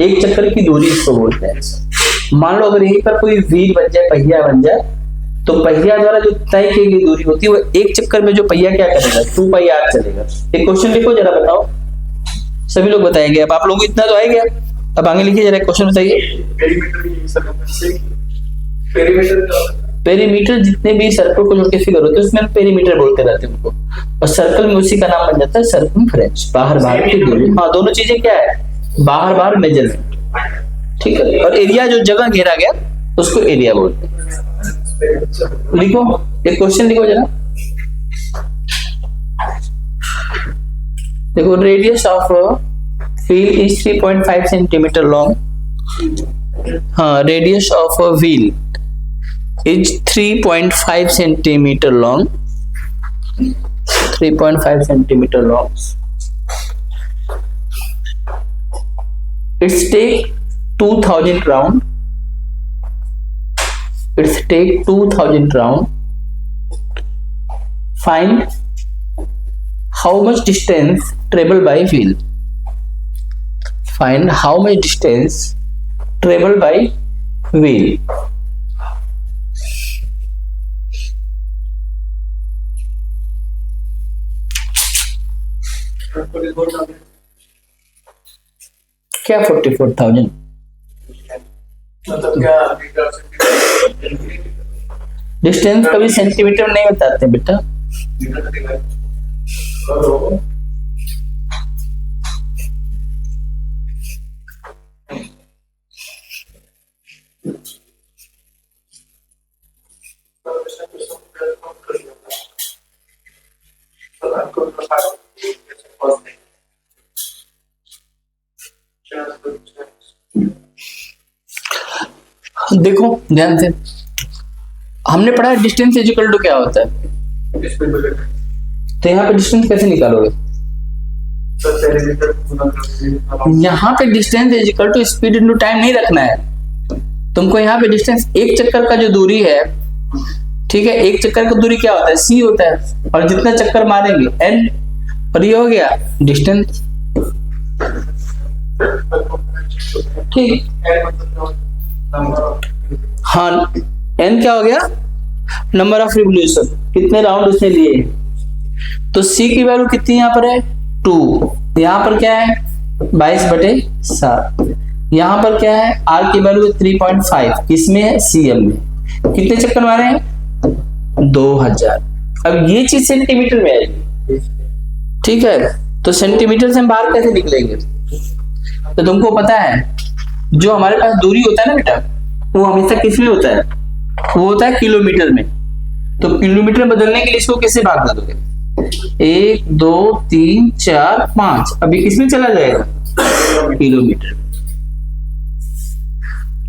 एक चक्कर की दूरी इसको बोलते हैं। मान लो अगर यहीं पर कोई व्हील बन जाए, पहिया बन जाए, तो पहिया द्वारा जो तय की गई दूरी होती है वो एक चक्कर में जो पहिया क्या करेगा 2πr चलेगा। एक क्वेश्चन लिखो जरा, बताओ। सभी लोग बताएंगे। अब आप लोगों को इतना तो आएगा, अब आगे लिखिए जरा, क्वेश्चन बताइए। पेरीमीटर जितने भी सर्कल को जोड़ के फिगर होते हैं उसमें हम पेरीमीटर बोलते रहते हैं उनको, और सर्कल में उसी का नाम बन जाता है सरकमफ्रेंस, बाहर बाहर की दूरी। हाँ दोनों चीजें क्या है, बाहर बाहर मेजरमेंट। ठीक है, और एरिया जो जगह घेरा गया उसको एरिया बोलते हैं। लिखो एक क्वेश्चन लिखो जरा। देखो radius of wheel is 3.5 centimetre long. हाँ, radius of a wheel is 3.5 centimeter long. 3.5 centimeter long. It's take 2000 round. It's take 2000 round. Find how much distance traveled by wheel. Find how much distance traveled by wheel. क्या 44,000? मतलब क्या distance कभी centimetre नहीं बताते बेटा। देखो ध्यान से, हमने पढ़ा है डिस्टेंस इज इक्वल टू क्या होता है, तो यहाँ पे डिस्टेंस कैसे निकालोगे? यहाँ पे distance is equal to speed into time नहीं रखना है तुमको। यहाँ पे डिस्टेंस एक चक्कर का जो दूरी है, ठीक है, एक चक्कर का दूरी क्या होता है, c होता है, और जितना चक्कर मारेंगे n, और ये हो गया डिस्टेंस। ठीक, हाँ n क्या हो गया, नंबर ऑफ रिवोल्यूशन, कितने राउंड उसने लिए। तो c की वैल्यू कितनी यहाँ पर है 2, यहाँ पर क्या है 22/7, यहाँ पर क्या है r की वैल्यू 3.5, किसमें है cm में। कितने चक्कर मारे हैं 2000। अब ये चीज सेंटीमीटर में आएगी, ठीक है, तो सेंटीमीटर से हम बाहर कैसे निकलेंगे? तो तुमको पता है जो हमारे पास दूरी होता है ना बेटा, वो हमेशा किस में होता है, वो होता है किलोमीटर में। तो किलोमीटर बदलने के लिए इसको कैसे भाग कर दोगे, 1 2 3 4 5, अभी किसमें चला जाएगा किलोमीटर।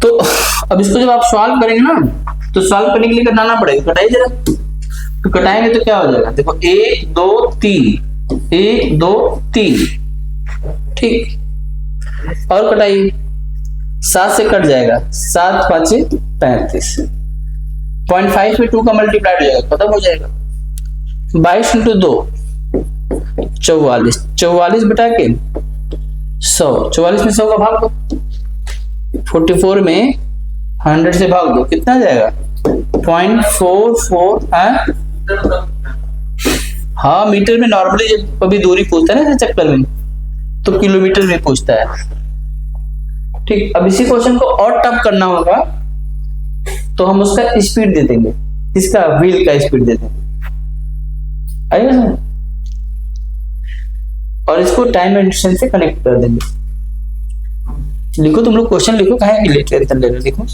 तो अब इसको जब आप सॉल्व करेंगे ना, तो सॉल्व करने के लिए करना पड़ेगा, कटाइए जरा। तो कटाएंगे तो क्या हो जाएगा, देखो 1 2 3 1 2 3, ठीक, और कटाइए 7 से कट जाएगा, 7 5 35, 0.5 में 2 का मल्टीप्लाई हो जाएगा, खत्म हो जाएगा। 22 × 2 44, 44 बटा के 100, 44 में 100 का भाग दो, 44 में 100 से भाग दो, कितना आ जाएगा 0.44 है। हाँ मीटर में नॉर्मली जब कभी दूरी पूछता है ना चक्कर में, तो किलोमीटर में पूछता है, ठीक, अब इसी क्वेश्चन को और टफ करना होगा तो हम उसका स्पीड दे देंगे, इसका व्हील का स्पीड दे देंगे, आइए समझ, और इसको टाइम एंड डिस्टेंस से कनेक्ट कर देंगे। लिखो तुम लोग क्वेश्चन लिखो, कहाँ है टेंशन ले रहे, लिखो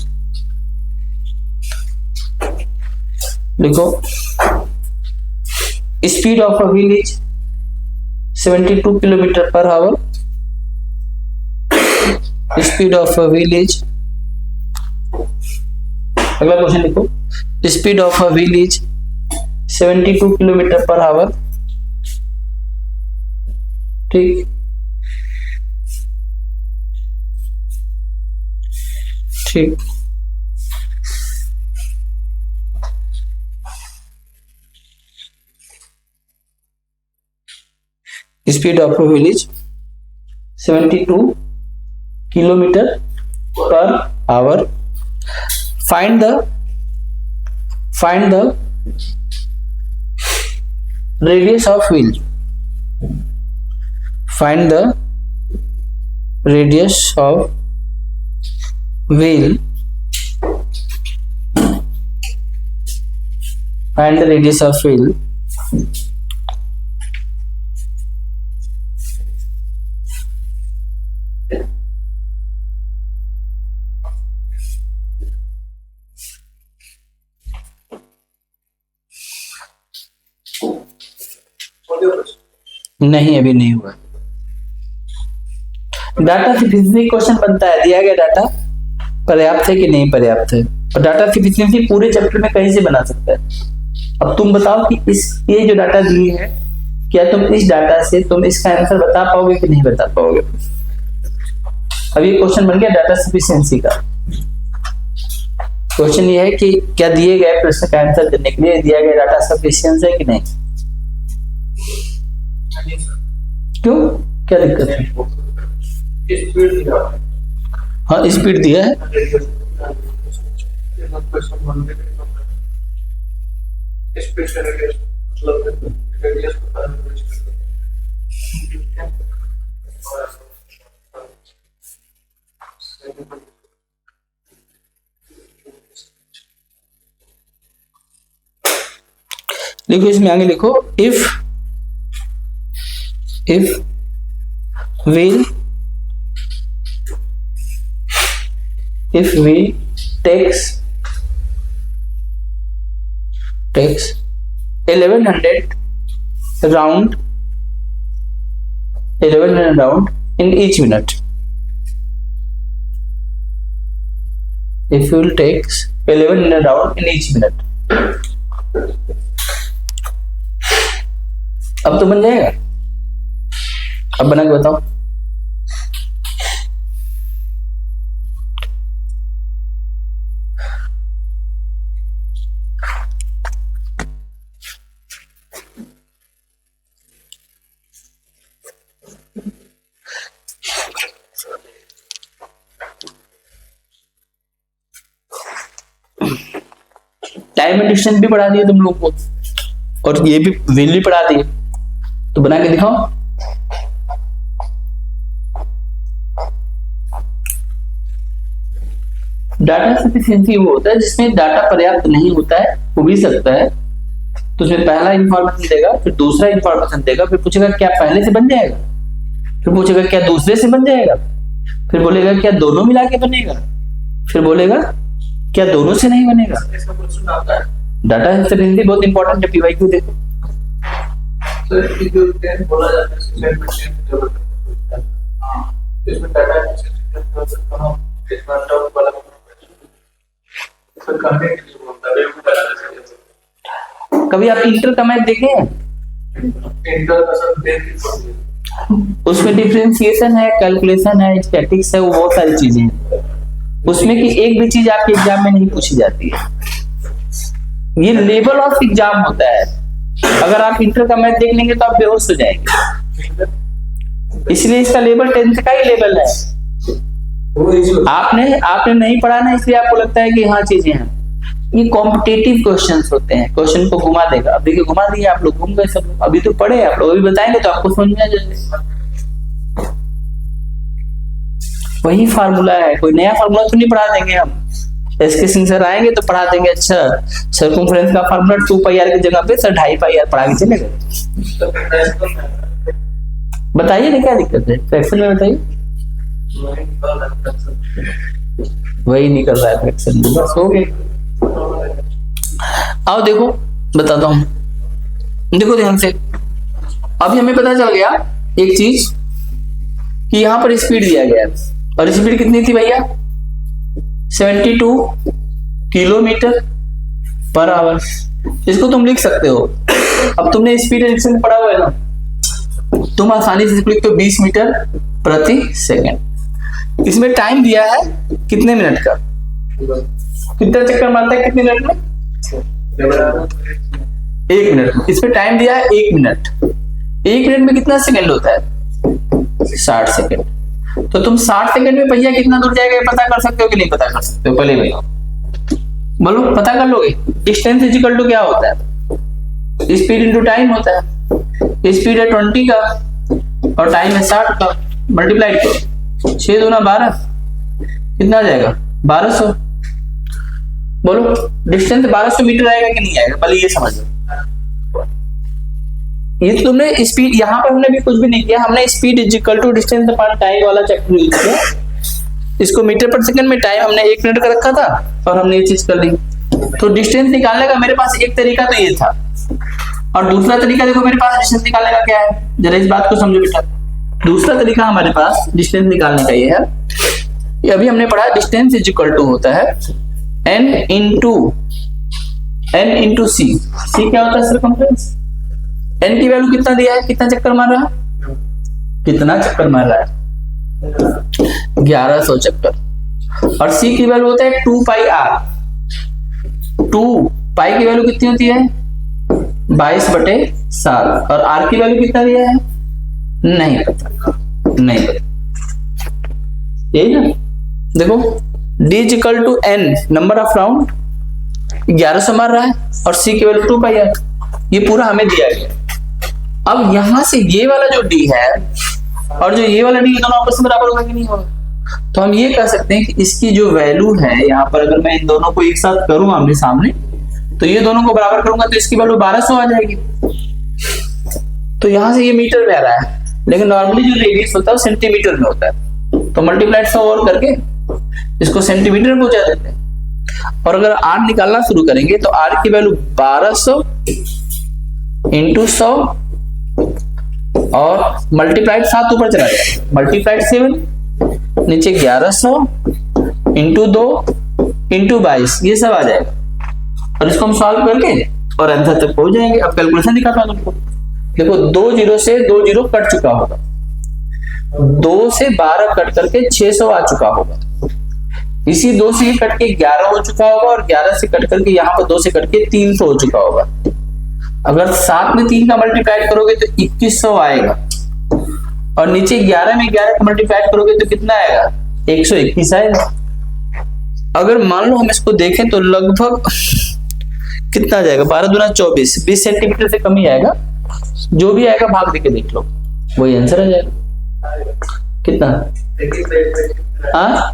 लिखो। Speed of a wheel is 72 kilometre per hour. Speed of a wheel is, अगला क्वेश्चन लिखो, speed of a wheel is 72 kilometre per hour. ठीक, ठीक, speed of a wheel is 72 kilometre per hour. Find the radius of wheel. Find the radius of wheel. Find the radius of wheel. नहीं, अभी नहीं हुआ। Data sufficiency question बनता है, दिया गया डाटा पर्याप्त है कि नहीं पर्याप्त है, और डाटा सफिशिएंसी पूरे चैप्टर में कहीं से बना सकता है। अब तुम बताओ कि ये जो डाटा दिए है, क्या तुम इस डाटा से तुम इसका आंसर बता पाओगे कि नहीं बता पाओगे। अब ये क्वेश्चन बन गया डाटा सफिशिएंसी का। क्वेश्चन ये है कि क्या दिए गए प्रश्न का आंसर देने के लिए दिया गया डाटा सफिशिएंट है कि नहीं। क्यों, क्या दिक्कत है। हाँ, स्पीड दिया है, लिखो इसमें आगे लिखो, if wheel takes 1100 round in each minute. If wheel takes 1100 round in each minute. अब तो बन जाएगा, अब बना के बताओ। टाइम एंड डिस्टेंस भी पढ़ा दिए तुम लोग को, और ये भी व्हील भी पढ़ा दिए, तो बना के दिखाओ। डाटा सफिशिएंसी वो होता है जिसमें डाटा पर्याप्त नहीं होता है, हो भी सकता है, तो उसमें पहला इंफॉर्मेशन देगा, फिर दूसरा इंफॉर्मेशन देगा, फिर पूछेगा क्या पहले से बन जाएगा, फिर पूछेगा क्या दूसरे से बन जाएगा, फिर बोलेगा क्या दोनों मिला के बनेगा, फिर बोलेगा क्या दोनों से नहीं बनेगा। डाटा सफिशिएंसी बहुत इंपॉर्टेंट है, पीवाईक्यू देखो। बोला जाता है, कभी आप इंटर का मैथ देखे हैं? उसमें डिफरेंशिएशन है, कैलकुलेशन है, स्टैटिक्स है, वो बहुत सारी चीजें हैं उसमें कि एक भी चीज आपके एग्जाम में नहीं पूछी जाती है। ये लेवल ऑफ एग्जाम होता है, अगर आप इंटर का मैथ देख लेंगे तो आप बेहोश हो जाएंगे, इसलिए इसका लेवल 10th का ही लेवल है। आपने नहीं पढ़ा ना, इसलिए आपको लगता है कि हाँ चीजें हैं। ये कॉम्पिटेटिव क्वेश्चंस होते हैं, क्वेश्चन को घुमा देगा। अब देखिए घुमा दिए आप लोग, घूम गए सब लोग, अभी तो पढ़े आप लोग, अभी बताएंगे तो आपको समझ में आ जाएगा। वही फार्मूला है, कोई नया फार्मूला तो नहीं पढ़ा देंगे हम। एसके सिंह सर आएंगे तो पढ़ा देंगे, अच्छा सर्कमफ्रेंस का फार्मूला 2 पाई आर की जगह पे सर 2.5 पाई आर पढ़ा के चलेगा। बताइए ना क्या दिक्कत है, फ्रैक्शन में बताइए। वही निकल रहा है फ्रैक्शन में, बस हो गए। आओ देखो बताता हूं, देखो ध्यान से। अभी हमें पता चल गया एक चीज कि यहां पर स्पीड दिया गया है, और स्पीड कितनी थी भैया 72 किलोमीटर पर आवर। इसको तुम लिख सकते हो। अब तुमने स्पीड रिलेशन पढ़ा हुआ है ना, तुम आसानी से लिख दो 20 मीटर प्रति सेकंड। इसमें टाइम दिया है कितने मिनट का, कितना चक्कर मारता है कितने मिनट में, 1 मिनट। इसमें टाइम दिया है 1 मिनट। 1 मिनट में कितना सेकंड होता है 60 सेकंड। तो तुम 60 सेकंड में पहिया कितना दूर जाएगा ये पता कर सकते हो कि नहीं पता कर सकते हो, पहले बोलो पता कर लोगे। डिस्टेंस इक्वल टू क्या होता है, स्पीड इनटू टाइम होता है। स्पीड है 20 का और टाइम है 60 का, मल्टीप्लाई करो 6 दूना 12, कितना आ जाएगा 1200। बोलो डिस्टेंस 1200 मीटर आएगा कि नहीं आएगा, पहले ये समझ लो। ये तो तुमने स्पीड, यहाँ पर हमने भी कुछ भी नहीं किया, हमने speed is equal to distance upon time वाला चैप्टर यूज किया। इसको मीटर पर सेकंड में टाइम हमने 1 मिनट का रखा था और हमने ये चीज कर ली। तो डिस्टेंस निकालने का मेरे पास एक तरीका तो ये था, और दूसरा तरीका देखो मेरे पास डिस्टेंस निकालने का क्या है, जरा इस बात को समझो बेटा। दूसरा तरीका हमारे पास डिस्टेंस निकालने का ये है, ये अभी हमने पढ़ा डिस्टेंस इज इक्वल टू होता है n इंटू सी। सी क्या होता है सर्कमफ्रेंस। n की वैल्यू कितना दिया है, कितना चक्कर मार रहा है, कितना चक्कर मार रहा है 1100 चक्कर। और c की वैल्यू होता है 2 पाई r। 2 पाई की वैल्यू कितनी होती है 22/7। और r की वैल्यू कितना दिया है नहीं पता, नहीं पता, यही ना। देखो d is equal to n number of round 1100 मार रहा है और c की वैल्यू 2 पाई r, ये पूरा हमें दिया गया। अब यहां से ये वाला जो d है और जो ये वाला d, दोनों आपस में बराबर होगा कि नहीं होगा। तो हम ये कह सकते हैं कि इसकी जो वैल्यू है यहाँ पर, अगर मैं इन दोनों को एक साथ करूं आमने सामने, तो ये दोनों को बराबर करूंगा तो इसकी वैल्यू 1200 आ जाएगी। तो यहां से ये मीटर में आ रहा है, लेकिन नॉर्मली जो रेडियस होता है वो सेंटीमीटर में होता है। तो मल्टीप्लाई 100 और करके इसको सेंटीमीटर में पहुंचा देते हैं। और अगर r निकालना शुरू करेंगे तो r की वैल्यू 1200 इंटू 100 और मल्टीप्लाइड 7 ऊपर चला जाएगा, मल्टीप्लाइड 7 नीचे 1100 इंटू 2 इंटू 22, ये सब आ जाएगा। और इसको हम सॉल्व करके और आंसर तक पहुंच जाएंगे। अब कैलकुलेशन दिखाता हूं तुमको। देखो 2 0 से 2 0 कट चुका होगा, 2 से 12 कट करके 600 आ चुका होगा। इसी 2 से कट के 11 हो चुका होगा, और 11 से कट करके यहाँ पर 2 से कट के 300 हो चुका होगा। अगर 7 में 3 का मल्टीप्लाई करोगे तो 2100 आएगा, और नीचे 11 में 11 का मल्टीप्लाई करोगे तो कितना आएगा 121 आएगा। अगर मान लो हम इसको देखें तो लगभग कितना जाएगा 12 दूना 24, 20 सेंटीमीटर से कम ही आएगा। जो भी आएगा भाग देके देख लो, वही आंसर आ जाएगा। कितना हाँ,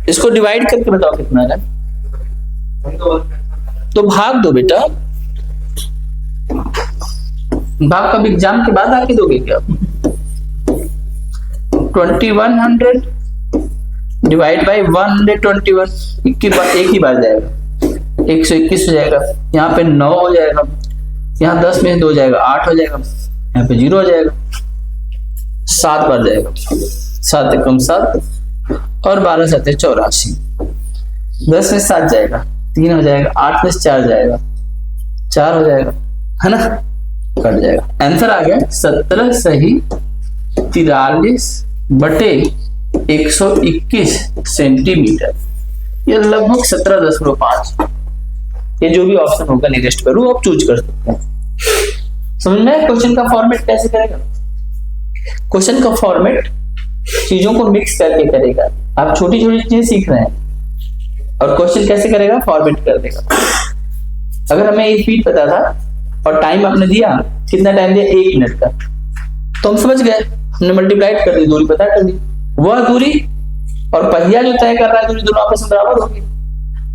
इसको डिवाइड करके बताओ कितना है। तो भाग दो बेटा, भाग कब एग्जाम के बाद आके दोगे क्या। 2100 डिवाइड बाई 121, एक ही बार जाएगा, 121 हो जाएगा। यहाँ पे 9 हो जाएगा, यहाँ 10 में 2 जाएगा 8 हो जाएगा, यहाँ पे 0 हो जाएगा, 7 बार जाएगा, 7 एकम 7 और 12 7 84, 10 में 7 जाएगा 3 हो जाएगा, 8 में 4 जाएगा 4 हो जाएगा, है ना, कट जाएगा। आंसर आ गया 17 सही 43/121 सेंटीमीटर। ये लगभग 17.5। ये जो भी ऑप्शन होगा नियरेस्ट करो, आप चूज कर सकते हैं। समझ में क्वेश्चन का फॉर्मेट कैसे करेगा। क्वेश्चन का फॉर्मेट चीजों को मिक्स करके करेगा। आप छोटी छोटी चीजें सीख रहे हैं और क्वेश्चन कैसे करेगा, फॉर्मेट कर देगा। अगर हमें ये स्पीड पता था और टाइम आपने दिया, कितना टाइम दिया 1 मिनट का, तो हम समझ गए हमने मल्टीप्लाइड कर दी, दूरी पता कर दी। वह दूरी और पहिया जो तय कर रहा है दूरी, दोनों आपस में बराबर होगी।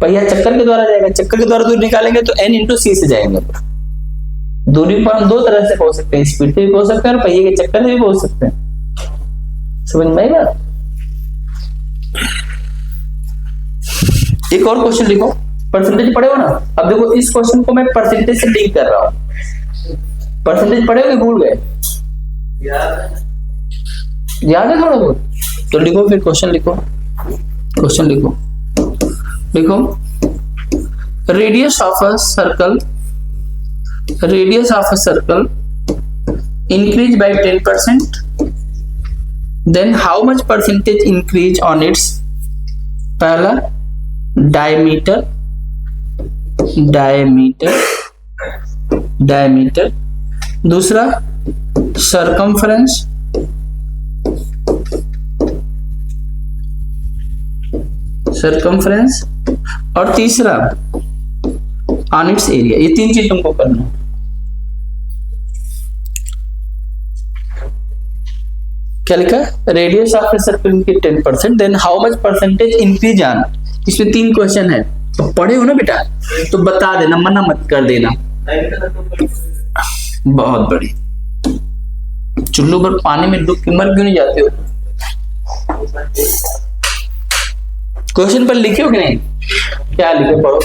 पहिया चक्कर के द्वारा जाएगा, चक्कर के द्वारा दूरी निकालेंगे तो n इंटू सी से जाएंगे। दूरी पर हम दो तरह से पहुंच सकते हैं, स्पीड से भी पहुंच सकते हैं और पहिए के चक्कर से भी पहुंच सकते हैं। समझ में आएगा? एक और क्वेश्चन लिखो, परसेंटेज पढ़े हो ना। अब देखो इस क्वेश्चन को मैं परसेंटेज से लिंक कर रहा हूं। परसेंटेज पढ़े हो कि भूल गए? याद है थोड़ा बहुत? तो लिखो फिर क्वेश्चन लिखो, क्वेश्चन लिखो। लिखो radius of a circle, radius of a circle increase by 10%, then how much percentage increase on its, पहला diameter, diameter, दूसरा circumference, और तीसरा on its area। ये तीन चीज तुमको करना है। क्या लिखा? रेडियस ऑफ ए सर्कल की 10%, then how much percentage increase on. इसमें तीन क्वेश्चन है, तो पढ़े हो ना बेटा, तो बता देना, मना मत कर देना। बहुत बड़ी चुल्लू पर पानी में डूब के मर क्यों नहीं जाते हो? क्वेश्चन पर लिखे हो कि नहीं? क्या लिखे पढ़ो।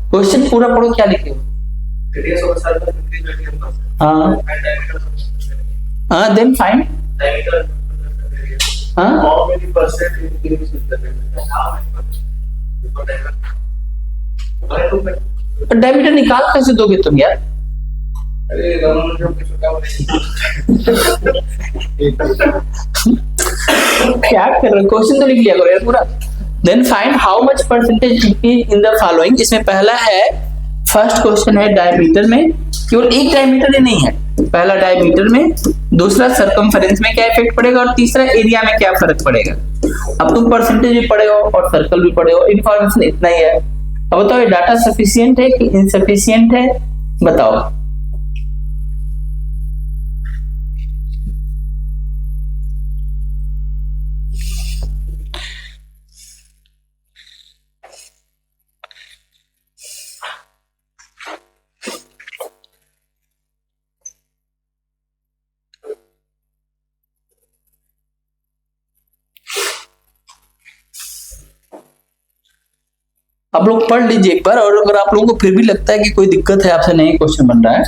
क्वेश्चन पूरा पढ़ो, क्या लिखे हो? हाँ, then find, how many percent increase in the diameter निकाल कैसे दोगे तुम यार? क्या कर रहे हो? क्वेश्चन तो लिख लिया करो यार पूरा। Then find how much percentage in the following. इसमें पहला है, फर्स्ट क्वेश्चन है डायमीटर में, केवल एक डायमीटर ही नहीं है। पहला डायमीटर में, दूसरा सरकमफेरेंस में क्या इफेक्ट पड़ेगा, और तीसरा एरिया में क्या फर्क पड़ेगा। अब तुम परसेंटेज भी पढ़े हो और सर्कल भी पढ़े हो, इन्फॉर्मेशन इतना ही है। अब बताओ ये डाटा सफिशिएंट है कि इनसफिशिएंट है, बताओ। आप लोग पढ़ लीजिए एक बार, और अगर आप लोगों को फिर भी लगता है कि कोई दिक्कत है, आपसे नहीं क्वेश्चन बन रहा है,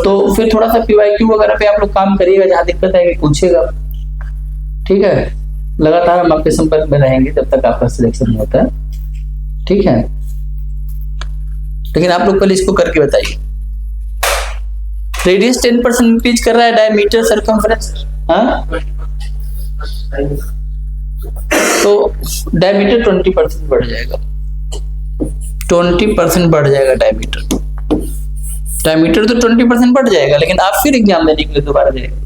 तो फिर थोड़ा सा PYQ वगैरह पे आप लोग काम करिएगा, जहां दिक्कत है पूछिएगा। ठीक है, लगातार हम आपके संपर्क में रहेंगे जब तक आपका सिलेक्शन नहीं होता है। ठीक है, लेकिन आप लोग पहले इसको करके बताइए। रेडियस 10% इंक्रीज कर रहा है, डायमीटर सरकमफेरेंस, तो डायमीटर 20% बढ़ जाएगा, 20% बढ़ जाएगा डायमीटर। डायमीटर तो 20% बढ़ जाएगा, लेकिन आप फिर एग्जाम देने के लिए दोबारा जाएंगे।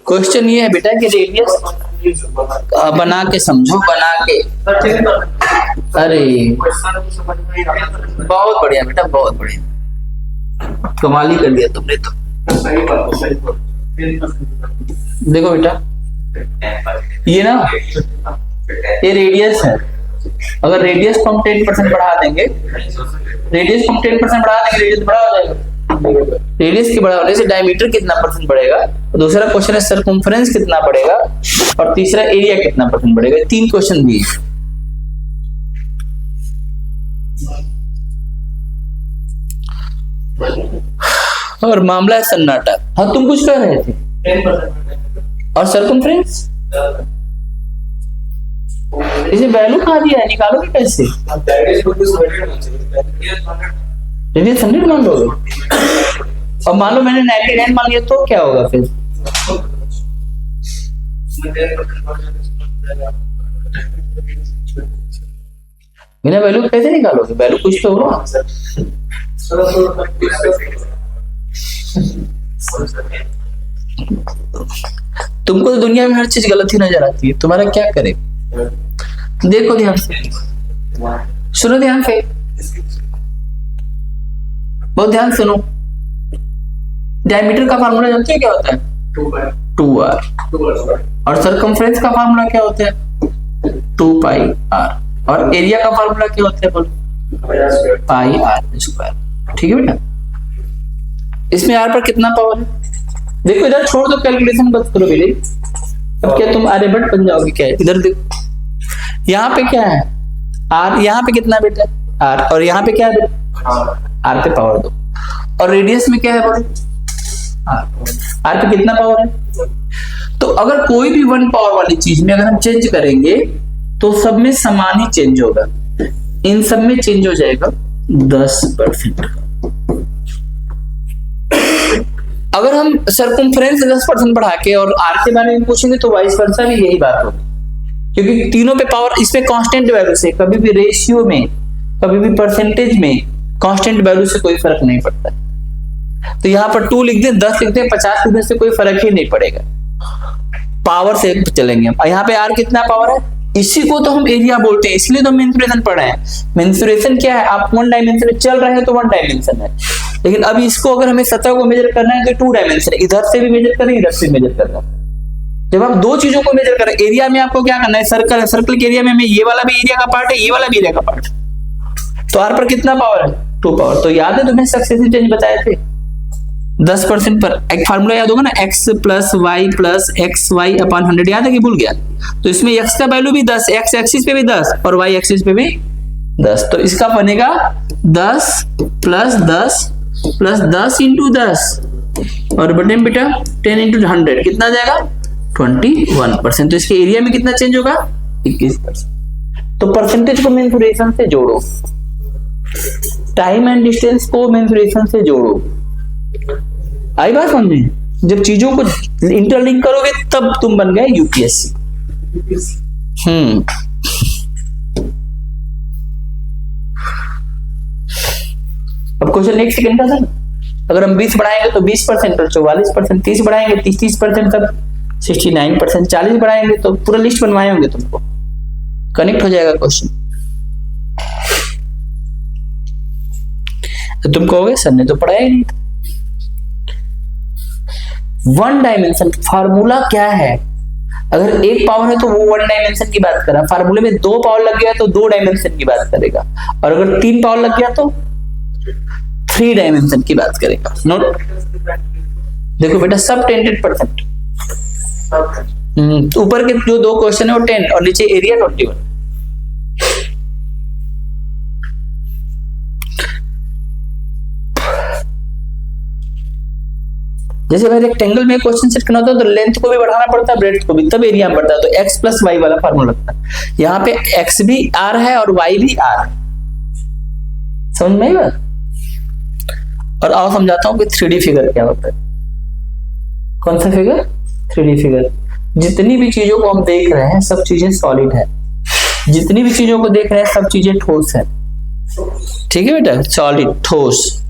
क्वेश्चन ये है बेटा कि रेडियस बना के समझो, बना के। अरे बहुत बढ़िया बेटा, बहुत बढ़िया, कमाल ही कर दिया तुमने तो। देखो बेटा, ये ना, ये रेडियस है। अगर रेडियस को हम 10% बढ़ा देंगे, रेडियस को हम 10% बढ़ा देंगे, रेडियस बड़ा हो जाएगा। रेडियस के बड़ा होने से डायमीटर कितना परसेंट बढ़ेगा, और दूसरा क्वेश्चन है सरकमफेरेंस कितना बढ़ेगा, और तीसरा एरिया कितना परसेंट बढ़ेगा। तीन क्वेश्चन दिए। और मामला है सन्नाटा। हाँ, तुम कुछ कह रहे थे। 10%। और सरकमफेरेंस इसे वैल्यू कहाँ दिया है, निकालोगे कैसे? रेडियस 100 मान लोगे, और मान लो मैंने 99 मान लिया, तो क्या होगा फिर? बिना वैल्यू कैसे निकालोगे? वैल्यू कुछ तो होगा। तुमको तो दुनिया में हर चीज गलत ही नजर आती है, तुम्हारा क्या करे? देखो ध्यान से, सुनो ध्यान से, बहुत ध्यान सुनो। डायमीटर का फार्मूला जानते हो क्या होता है? 2r। और सरकमफ्रेंस का फार्मूला क्या होता है? 2πr। और एरिया का फार्मूला क्या होता है? बोलो, पाई आर स्क्वायर। ठीक है बेटा, इसमें आर पर कितना पावर है? देखो इधर छोड़ दो, कैलकुलेशन बस करो बेटे। अब क्या तुम आर्यभट्ट बन जाओगे क्या? इधर देखो, यहाँ पे क्या है? आर। यहाँ पे कितना बेटा? आर। और यहाँ पे क्या है बेटा? आर पे पावर दो। और रेडियस में क्या है बोलो? आर पे कितना पावर है? तो अगर कोई भी 1 पावर वाली चीज में अगर हम चेंज करेंगे तो सब में समान ही चेंज होगा। इन सब में चेंज हो जाएगा 10%। अगर हम सरकमफ्रेंस 10% बढ़ा के और आर के बारे में पूछेंगे तो वाइस वर्सा भी यही बात होगी, क्योंकि तीनों पे पावर इसमें कांस्टेंट वैल्यू से, कभी भी रेशियो में, कभी भी परसेंटेज में कांस्टेंट वैल्यू से कोई फर्क नहीं पड़ता। तो यहाँ पर 2 लिख दें, 10 लिख दें, 50 लिखने से कोई फर्क ही नहीं पड़ेगा, पावर से चलेंगे। यहाँ पे आर कितना पावर है? इसी को तो हम एरिया बोलते हैं, इसलिए तो मेंसुरेशन पढ़ रहे हैं। मेंसुरेशन क्या है? आप 1 डायमेंशन में चल रहे हैं तो 1 डायमेंशन है, लेकिन अब इसको अगर हमें सतह को मेजर करना है तो 2 डायमेंशन है। इधर से भी मेजर करें, इधर से मेजर करना है। जब आप 2 चीजों को मेजर करें, एरिया में आपको क्या करना है? सर्कल है, सर्कल के एरिया में हमें ये वाला भी एरिया का पार्ट है, ये वाला भी एरिया का पार्ट है। तो आर पर कितना पावर है? 2 पावर। तो याद है तुम्हें सक्सेसिव चेंज बताए थे 10% पर। एक फार्मूला याद होगा ना, x plus Y plus X Y upon 100, याद है कि भूल गया? तो इसमें x का वैल्यू भी 10, x एक्सिस पे भी 10 और y एक्सिस पे भी 10। तो इसका बनेगा 10 प्लस 10 प्लस 10 इंटू 10 और बटे बेटा 10 इंटू 100 कितना आ जाएगा? 21%। तो इसके एरिया में कितना चेंज होगा? 21%। तो परसेंटेज को मेंसुरेशन से जोड़ो, टाइम एंड डिस्टेंस को मेंसुरेशन से जोड़ो। आई बात समझे? जब चीजों को इंटरलिंक करोगे तब तुम बन गए यूपीएससी। अब क्वेश्चन 1 सेकंड का था। अगर हम 20 बढ़ाएंगे तो 20% और 44%, 30 बढ़ाएंगे 30% तक 69%, 40 बढ़ाएंगे तो पूरा लिस्ट बनवाए होंगे, तुमको कनेक्ट हो जाएगा क्वेश्चन। तो तुम कहोगे सर ने तो पढ़ाया ही नहीं। 1 डायमेंशन फार्मूला क्या है? अगर 1 पावर है तो वो 1 डायमेंशन की बात कर रहा है। फार्मूले में 2 पावर लग गया तो 2 डायमेंशन की बात करेगा, और अगर 3 पावर लग गया तो 3 डायमेंशन की बात करेगा। नोट देखो बेटा, सब 10%। ऊपर के जो 2 क्वेश्चन है वो 10 और नीचे एरिया 21। जैसे भाई रेक्टेंगल में क्वेश्चन सेट करना होता है तो लेंथ को भी बढ़ाना पड़ता है, ब्रेड्थ को भी, तब एरिया बढ़ता है। तो x प्लस वाई वाला फार्मूला लगता है। यहाँ पे x भी r है और y भी r है। समझ में आई बात? और आओ समझाता हूँ कि 3D फिगर क्या होता है। कौन सा फिगर? 3D figure. जितनी भी चीजों को हम देख रहे हैं सब चीजें सॉलिड है, जितनी भी चीजों को देख रहे हैं सब चीजें ठोस है। ठीक है बेटा, सॉलिड ठोस।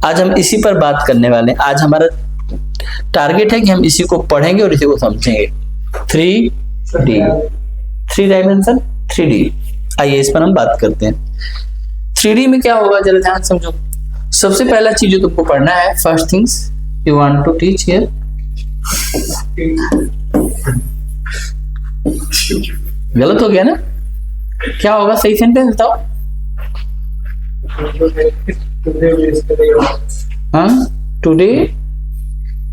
आज हम इसी पर बात करने वाले हैं। आज हमारा टारगेट है कि हम इसी को पढ़ेंगे और इसी को समझेंगे। 3D, 3 dimension 3D। आइए इस पर हम बात करते हैं। 3D में क्या होगा जरा ध्यान समझो। सबसे पहला चीज जो तुमको पढ़ना है, first things you want to teach here, गलत हो गया ना? क्या होगा सही सेंटेंस बताओ। हाँ, today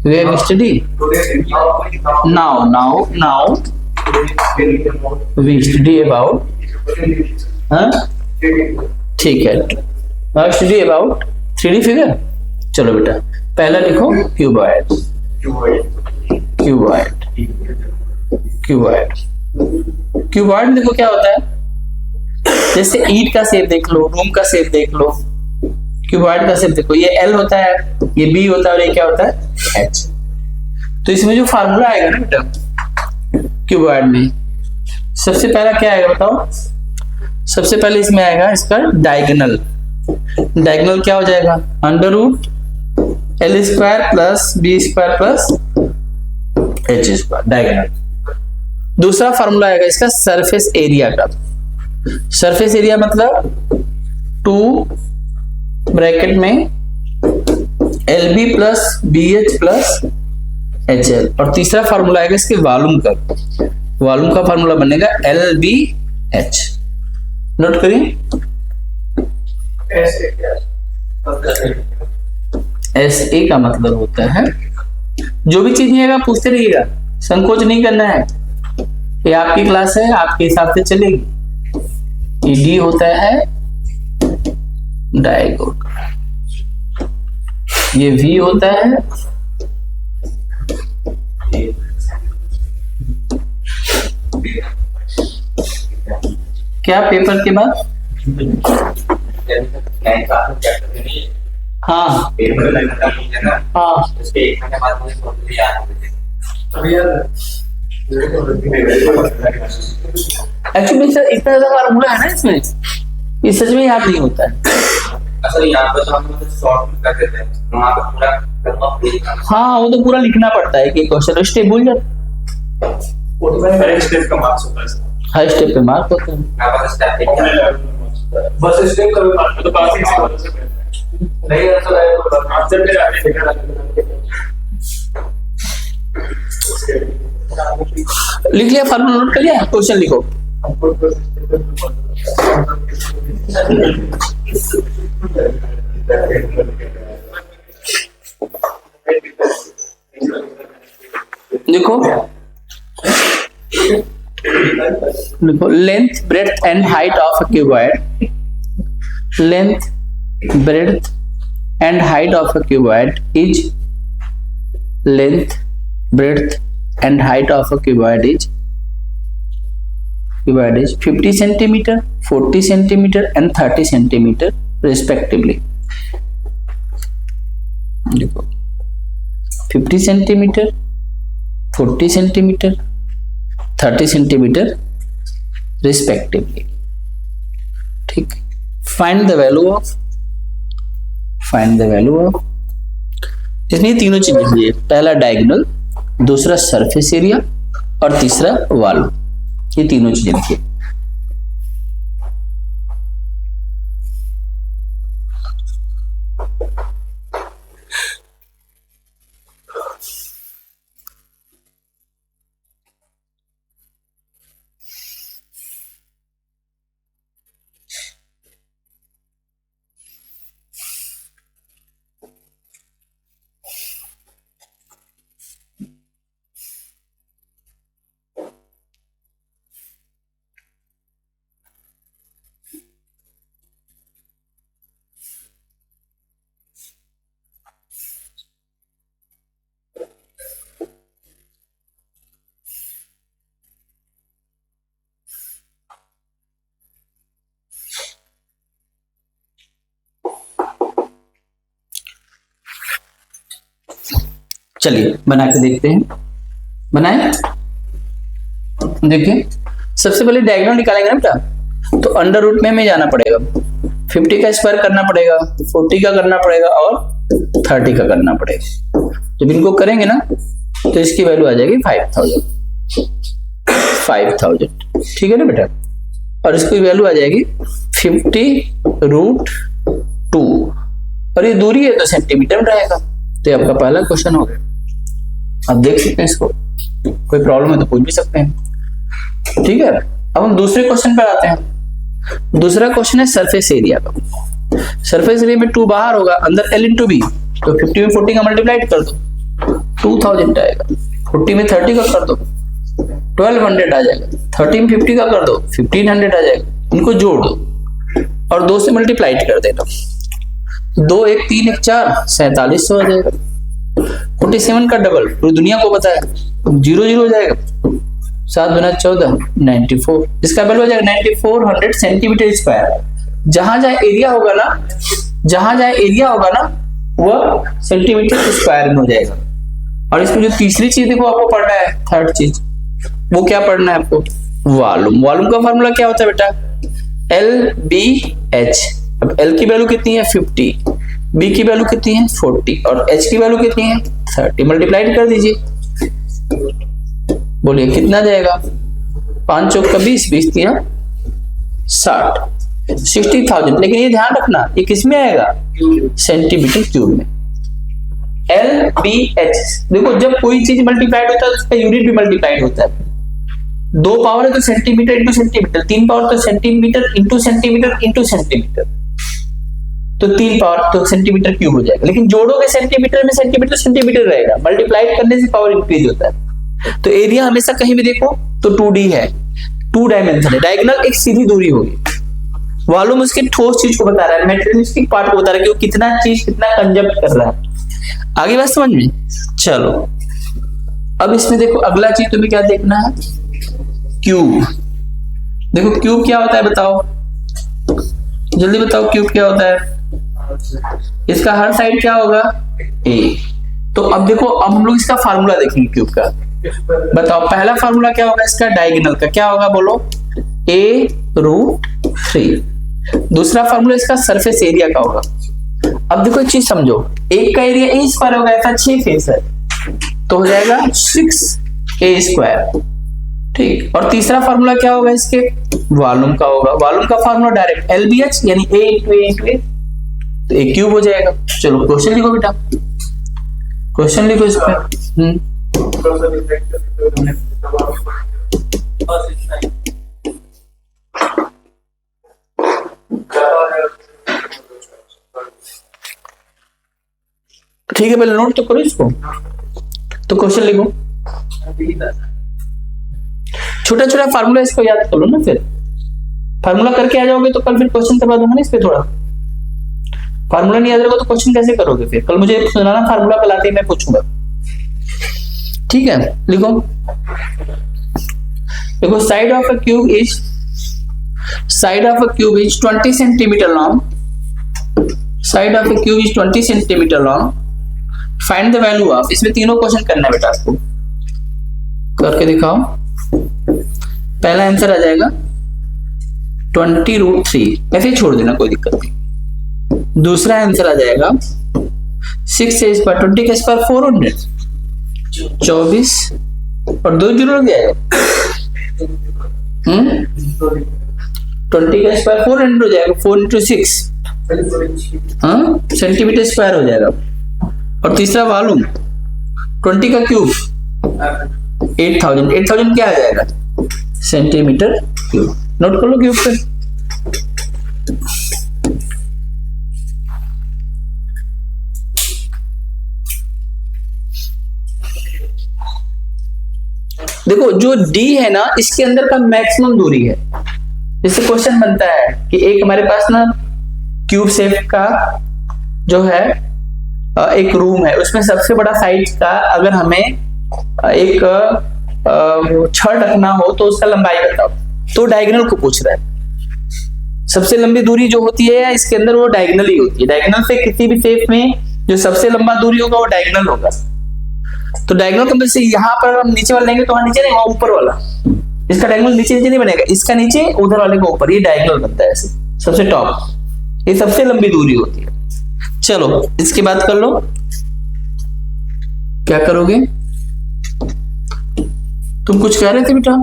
we have studied. Now we study about, हाँ ठीक है, now study about 3D figure। चलो बेटा पहला लिखो क्यूबॉइड। क्यूबॉइड क्यूबॉइड क्यूबॉइड में देखो क्या होता है। जैसे ईंट का शेप देख लो, रूम का शेप देख लो, क्यूबॉइड का शेप देखो। ये L होता है, ये B होता है और ये क्या होता है? H। तो इसमें जो फार्मूला आएगा ना बेटा क्यूबॉइड में, सबसे पहला क्या आएगा बताओ? सबसे पहले इसमें आएगा इसका डायगोनल। डायगोनल क्या हो जाएगा, under root L square plus B square plus H square diagonal. दूसरा फॉर्मूला आएगा इसका सरफेस एरिया का। सरफेस एरिया मतलब 2 ब्रैकेट में L B plus B H plus H L, और तीसरा फॉर्मूला आएगा इसके वॉल्यूम का। वॉल्यूम का फॉर्मूला बनेगा एल बी एच। नोट करिए, एस ए का मतलब होता है, जो भी चीज नहीं आएगा पूछते रहिएगा, संकोच नहीं करना है। ये आपकी क्लास है, आपके हिसाब से चलेगी। ये डी होता है डायगोनल, ये वी होता है क्या पेपर के बाद, हाँ हाँ एक्चुअली सर इतना ज्यादा फार्मूला है ना इसमें, ये सच में याद नहीं होता है। असल यहाँ पर तो हम लोग शॉर्ट में कर देते हैं, वहाँ पे पूरा हाँ वो तो पूरा लिखना पड़ता है कि क्वेश्चन स्टेप भूल जाते, वो तो पहले स्टेप का मार्क्स होता है। हर स्टेप पे मार्क होते हैं। यहाँ पर स्टेप बस स्टेप का मार्क तो पास ही नहीं आंसर आया तो आंसर पे आके देखा लिख लिया, फार्मूला नोट कर लिया, क्वेश्चन लिखो। देखो देखो, length breadth and height of a cuboid, length breadth and height of a cuboid is, length breadth and height of a cuboid is 50 centimeter, 40 centimeter and 30 centimeter respectively। देखो 50 centimeter, 40 centimeter, 30 centimeter respectively। ठीक, find the value of, इसमें ये तीनों चीजें चाहिए, पहला diagonal, दूसरा surface area और तीसरा वॉल्यूम, ये तीनों चीजें लिखिए। चलिए बना के देखते हैं, बनाए। देखिए सबसे पहले डायगोनल निकालेंगे ना बेटा, तो अंडर रूट में हमें जाना पड़ेगा, 50 का स्क्वायर करना पड़ेगा, 40 का करना पड़ेगा और 30 का करना पड़ेगा। जब इनको करेंगे ना तो इसकी वैल्यू आ जाएगी 5000, ठीक है ना बेटा, और इसकी वैल्यू आ जाएगी 50√2, और ये दूरी है तो सेंटीमीटर में रहेगा। तो ये आपका पहला क्वेश्चन हो गया, आप देख सकते हैं इसको, कोई प्रॉब्लम है तो पूछ भी सकते हैं। ठीक है, अब हम दूसरे क्वेश्चन पर आते हैं। दूसरा क्वेश्चन है सरफेस एरिया का। सरफेस एरिया में 2 बाहर होगा, अंदर L इंटू बी, तो 50 में 40 का मल्टीप्लाइड कर दो, 2000 आएगा। 40 में 30 का कर दो, 1200 आ जाएगा। 30 में 50 का कर दो, 1500 आ जाएगा। इनको जोड़ दो और 2 से मल्टीप्लाइड कर देना, 2 1 3 1 4, 4700 आ जाएगा। 47 का डबल पूरी दुनिया को पता है, 0 0 हो जाएगा, 7 गुना 14, 94। इसका वैल्यू हो जाएगा 9400 सेंटीमीटर स्क्वायर। जहां जहां एरिया होगा ना वह सेंटीमीटर स्क्वायर में हो जाएगा। और इसमें जो तीसरी चीज देखो आपको पढ़ना है, थर्ड चीज, वो क्या पढ़ना है आपको, वॉल्यूम। वॉल्यूम का फॉर्मूला क्या होता है बेटा, LBH, अब L की वैल्यू कितनी है 50, B की वैल्यू कितनी है 40 और H की वैल्यू कितनी है 30। मल्टीप्लाइड कर दीजिए, बोलिए कितना जाएगा, 5 चौक का 20, 20 3 60, 60,000। लेकिन ये ध्यान रखना ये किस में आएगा, सेंटीमीटर क्यूब में। LBH, देखो जब कोई चीज मल्टीप्लाइड होता है उसका यूनिट भी मल्टीप्लाइड होता है। 2 पावर है तो सेंटीमीटर इंटू सेंटीमीटर, 3 पावर तो centimetre into centimetre into centimetre, तो 3 पावर तो सेंटीमीटर क्यूब हो जाएगा। लेकिन जोड़ोगे सेंटीमीटर में सेंटीमीटर सेंटीमीटर रहेगा, मल्टीप्लाइड करने से पावर इंक्रीज होता है। तो एरिया हमेशा कहीं भी देखो तो 2D है, 2 डायमेंशन है। डायगोनल एक सीधी दूरी होगी, वॉल्यूम उसके ठोस चीज को बता रहा है, मेटेरियलिस्टिक पार्ट को बता रहा है कि वो कितना चीज कितना कंजप्ट कर रहा है। आगे बात समझ में, चलो अब इसमें देखो अगला चीज तुम्हें क्या देखना है, क्यूब। देखो क्यूब क्या होता है बताओ, जल्दी बताओ क्यूब क्या होता है। इसका हर साइड क्या होगा a। तो अब देखो अब हम लोग इसका फार्मूला देखेंगे क्यूब का। बताओ पहला फार्मूला क्या होगा इसका, डायगोनल का क्या होगा बोलो, a√3। दूसरा फार्मूला इसका सरफेस एरिया का होगा। अब देखो एक चीज समझो, एक का एरिया a स्क्वायर होगा, ऐसा 6 फेस है तो हो जाएगा 6a²। ठीक, और तीसरा फार्मूला क्या होगा इसके, वॉल्यूम का होगा। वॉल्यूम का फार्मूला डायरेक्ट LBH यानी a into a into a, तो a क्यूब हो जाएगा। चलो क्वेश्चन लिखो बेटा, क्वेश्चन लिखो इस पे। ठीक है पहले नोट तो करो इसको, तो क्वेश्चन लिखो। छोटा छोटा फार्मूला इसको याद कर लो ना, फिर फार्मूला करके आ जाओगे तो कल फिर क्वेश्चन करवा दूंगा ना इस पे। थोड़ा फार्मूला नहीं याद रहेगा तो क्वेश्चन कैसे करोगे, फिर कल मुझे सुनाना फार्मूला कल मैं पूछूंगा। ठीक है लिखो, देखो side of a cube is 20 centimetre long, side of a cube is 20 centimetre long, find the value of. इसमें तीनों क्वेश्चन करना है बेटा आपको, करके दिखाओ। पहला आंसर आ जाएगा 20√3, ऐसे ही छोड़ देना कोई दिक्कत नहीं। दूसरा आंसर आ जाएगा 6a², 20 का स्क्वायर 400, 24 और 2 जीरो लग जाएगा। 20 का स्क्वायर 400 हो जाएगा, 4 × 6 सेंटीमीटर स्क्वायर हो जाएगा। और तीसरा वॉल्यूम 20 का क्यूब 8000 क्या आ जाएगा, सेंटीमीटर क्यूब। नोट कर लो क्यूब पे। देखो जो D है ना इसके अंदर का मैक्सिमम दूरी है। इससे क्वेश्चन बनता है कि एक हमारे पास ना क्यूब शेप का जो है एक रूम है, उसमें सबसे बड़ा साइज का अगर हमें एक छड़ रखना हो तो उसका लंबाई बताओ, तो डायगोनल को पूछ रहा है। सबसे लंबी दूरी जो होती है इसके अंदर वो डायगोनल ही होती है। डायगोनल से किसी भी शेप में जो सबसे लंबा दूरी होगा वो डायगोनल होगा। तो डायगोनल कंपेयर से यहाँ पर हम नीचे वाला लेंगे तो वहां नीचे नहीं, वहां ऊपर वाला। इसका डायगोनल नीचे नीचे नहीं बनेगा, इसका नीचे उधर वाले का ऊपर, ये डायगोनल बनता है ऐसे सबसे टॉप। ये सबसे लंबी दूरी होती है। चलो इसकी बात कर लो, क्या करोगे तुम, कुछ कह रहे थे बेटा।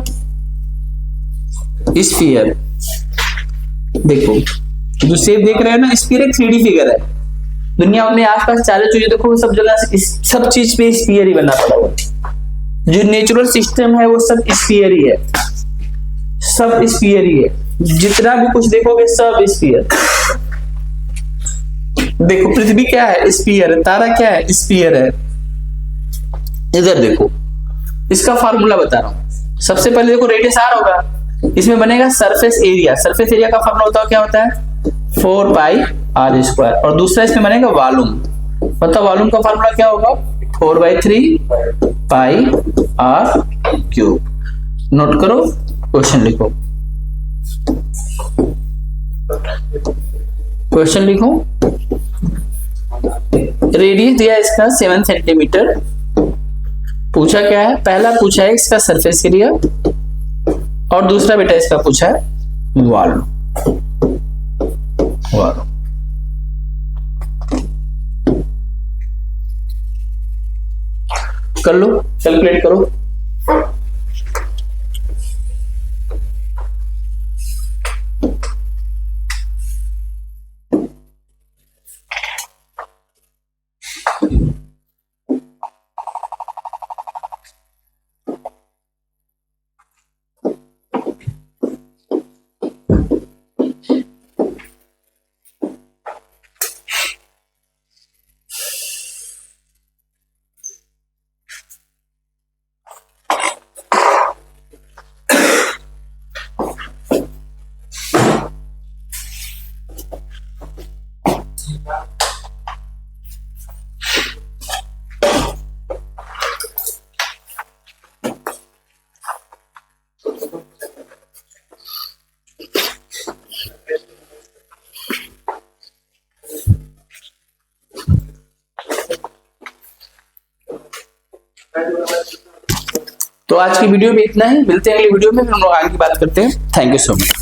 स्फीयर, देखो जो शेप देख रहे हो ना, स्फीयर एक 3D फिगर है। दुनिया में आसपास चारों चीजें देखो, सब जगह सब चीज पे स्फीयर ही बना पड़ा हुआ। जो नेचुरल सिस्टम है वो सब स्फीयर ही है, सब स्फीयर ही है। जितना भी कुछ देखोगे सब स्फीयर। देखो पृथ्वी क्या है, स्फीयर है। तारा क्या है, स्फीयर है। इधर देखो, इसका फार्मूला बता रहा हूं। सबसे पहले देखो रेडियस r होगा, इसमें बनेगा सरफेस एरिया। सरफेस एरिया का फार्मूला होता है क्या होता है, 4πr²। और दूसरा इसमें बनेगा वॉल्यूम। बताओ वॉल्यूम का फार्मूला क्या होगा, 4/3πr³। नोट करो, क्वेश्चन लिखो, क्वेश्चन लिखो। रेडियस दिया इसका 7 सेंटीमीटर। पूछा क्या है, पहला पूछा है इसका सरफेस एरिया और दूसरा बेटा इसका पूछा है वॉल्यूम। कर लो, कैलकुलेट करो। तो आज की वीडियो में इतना ही, मिलते हैं अगली वीडियो में, फिर हम लोग आगे की बात करते हैं। Thank you so much.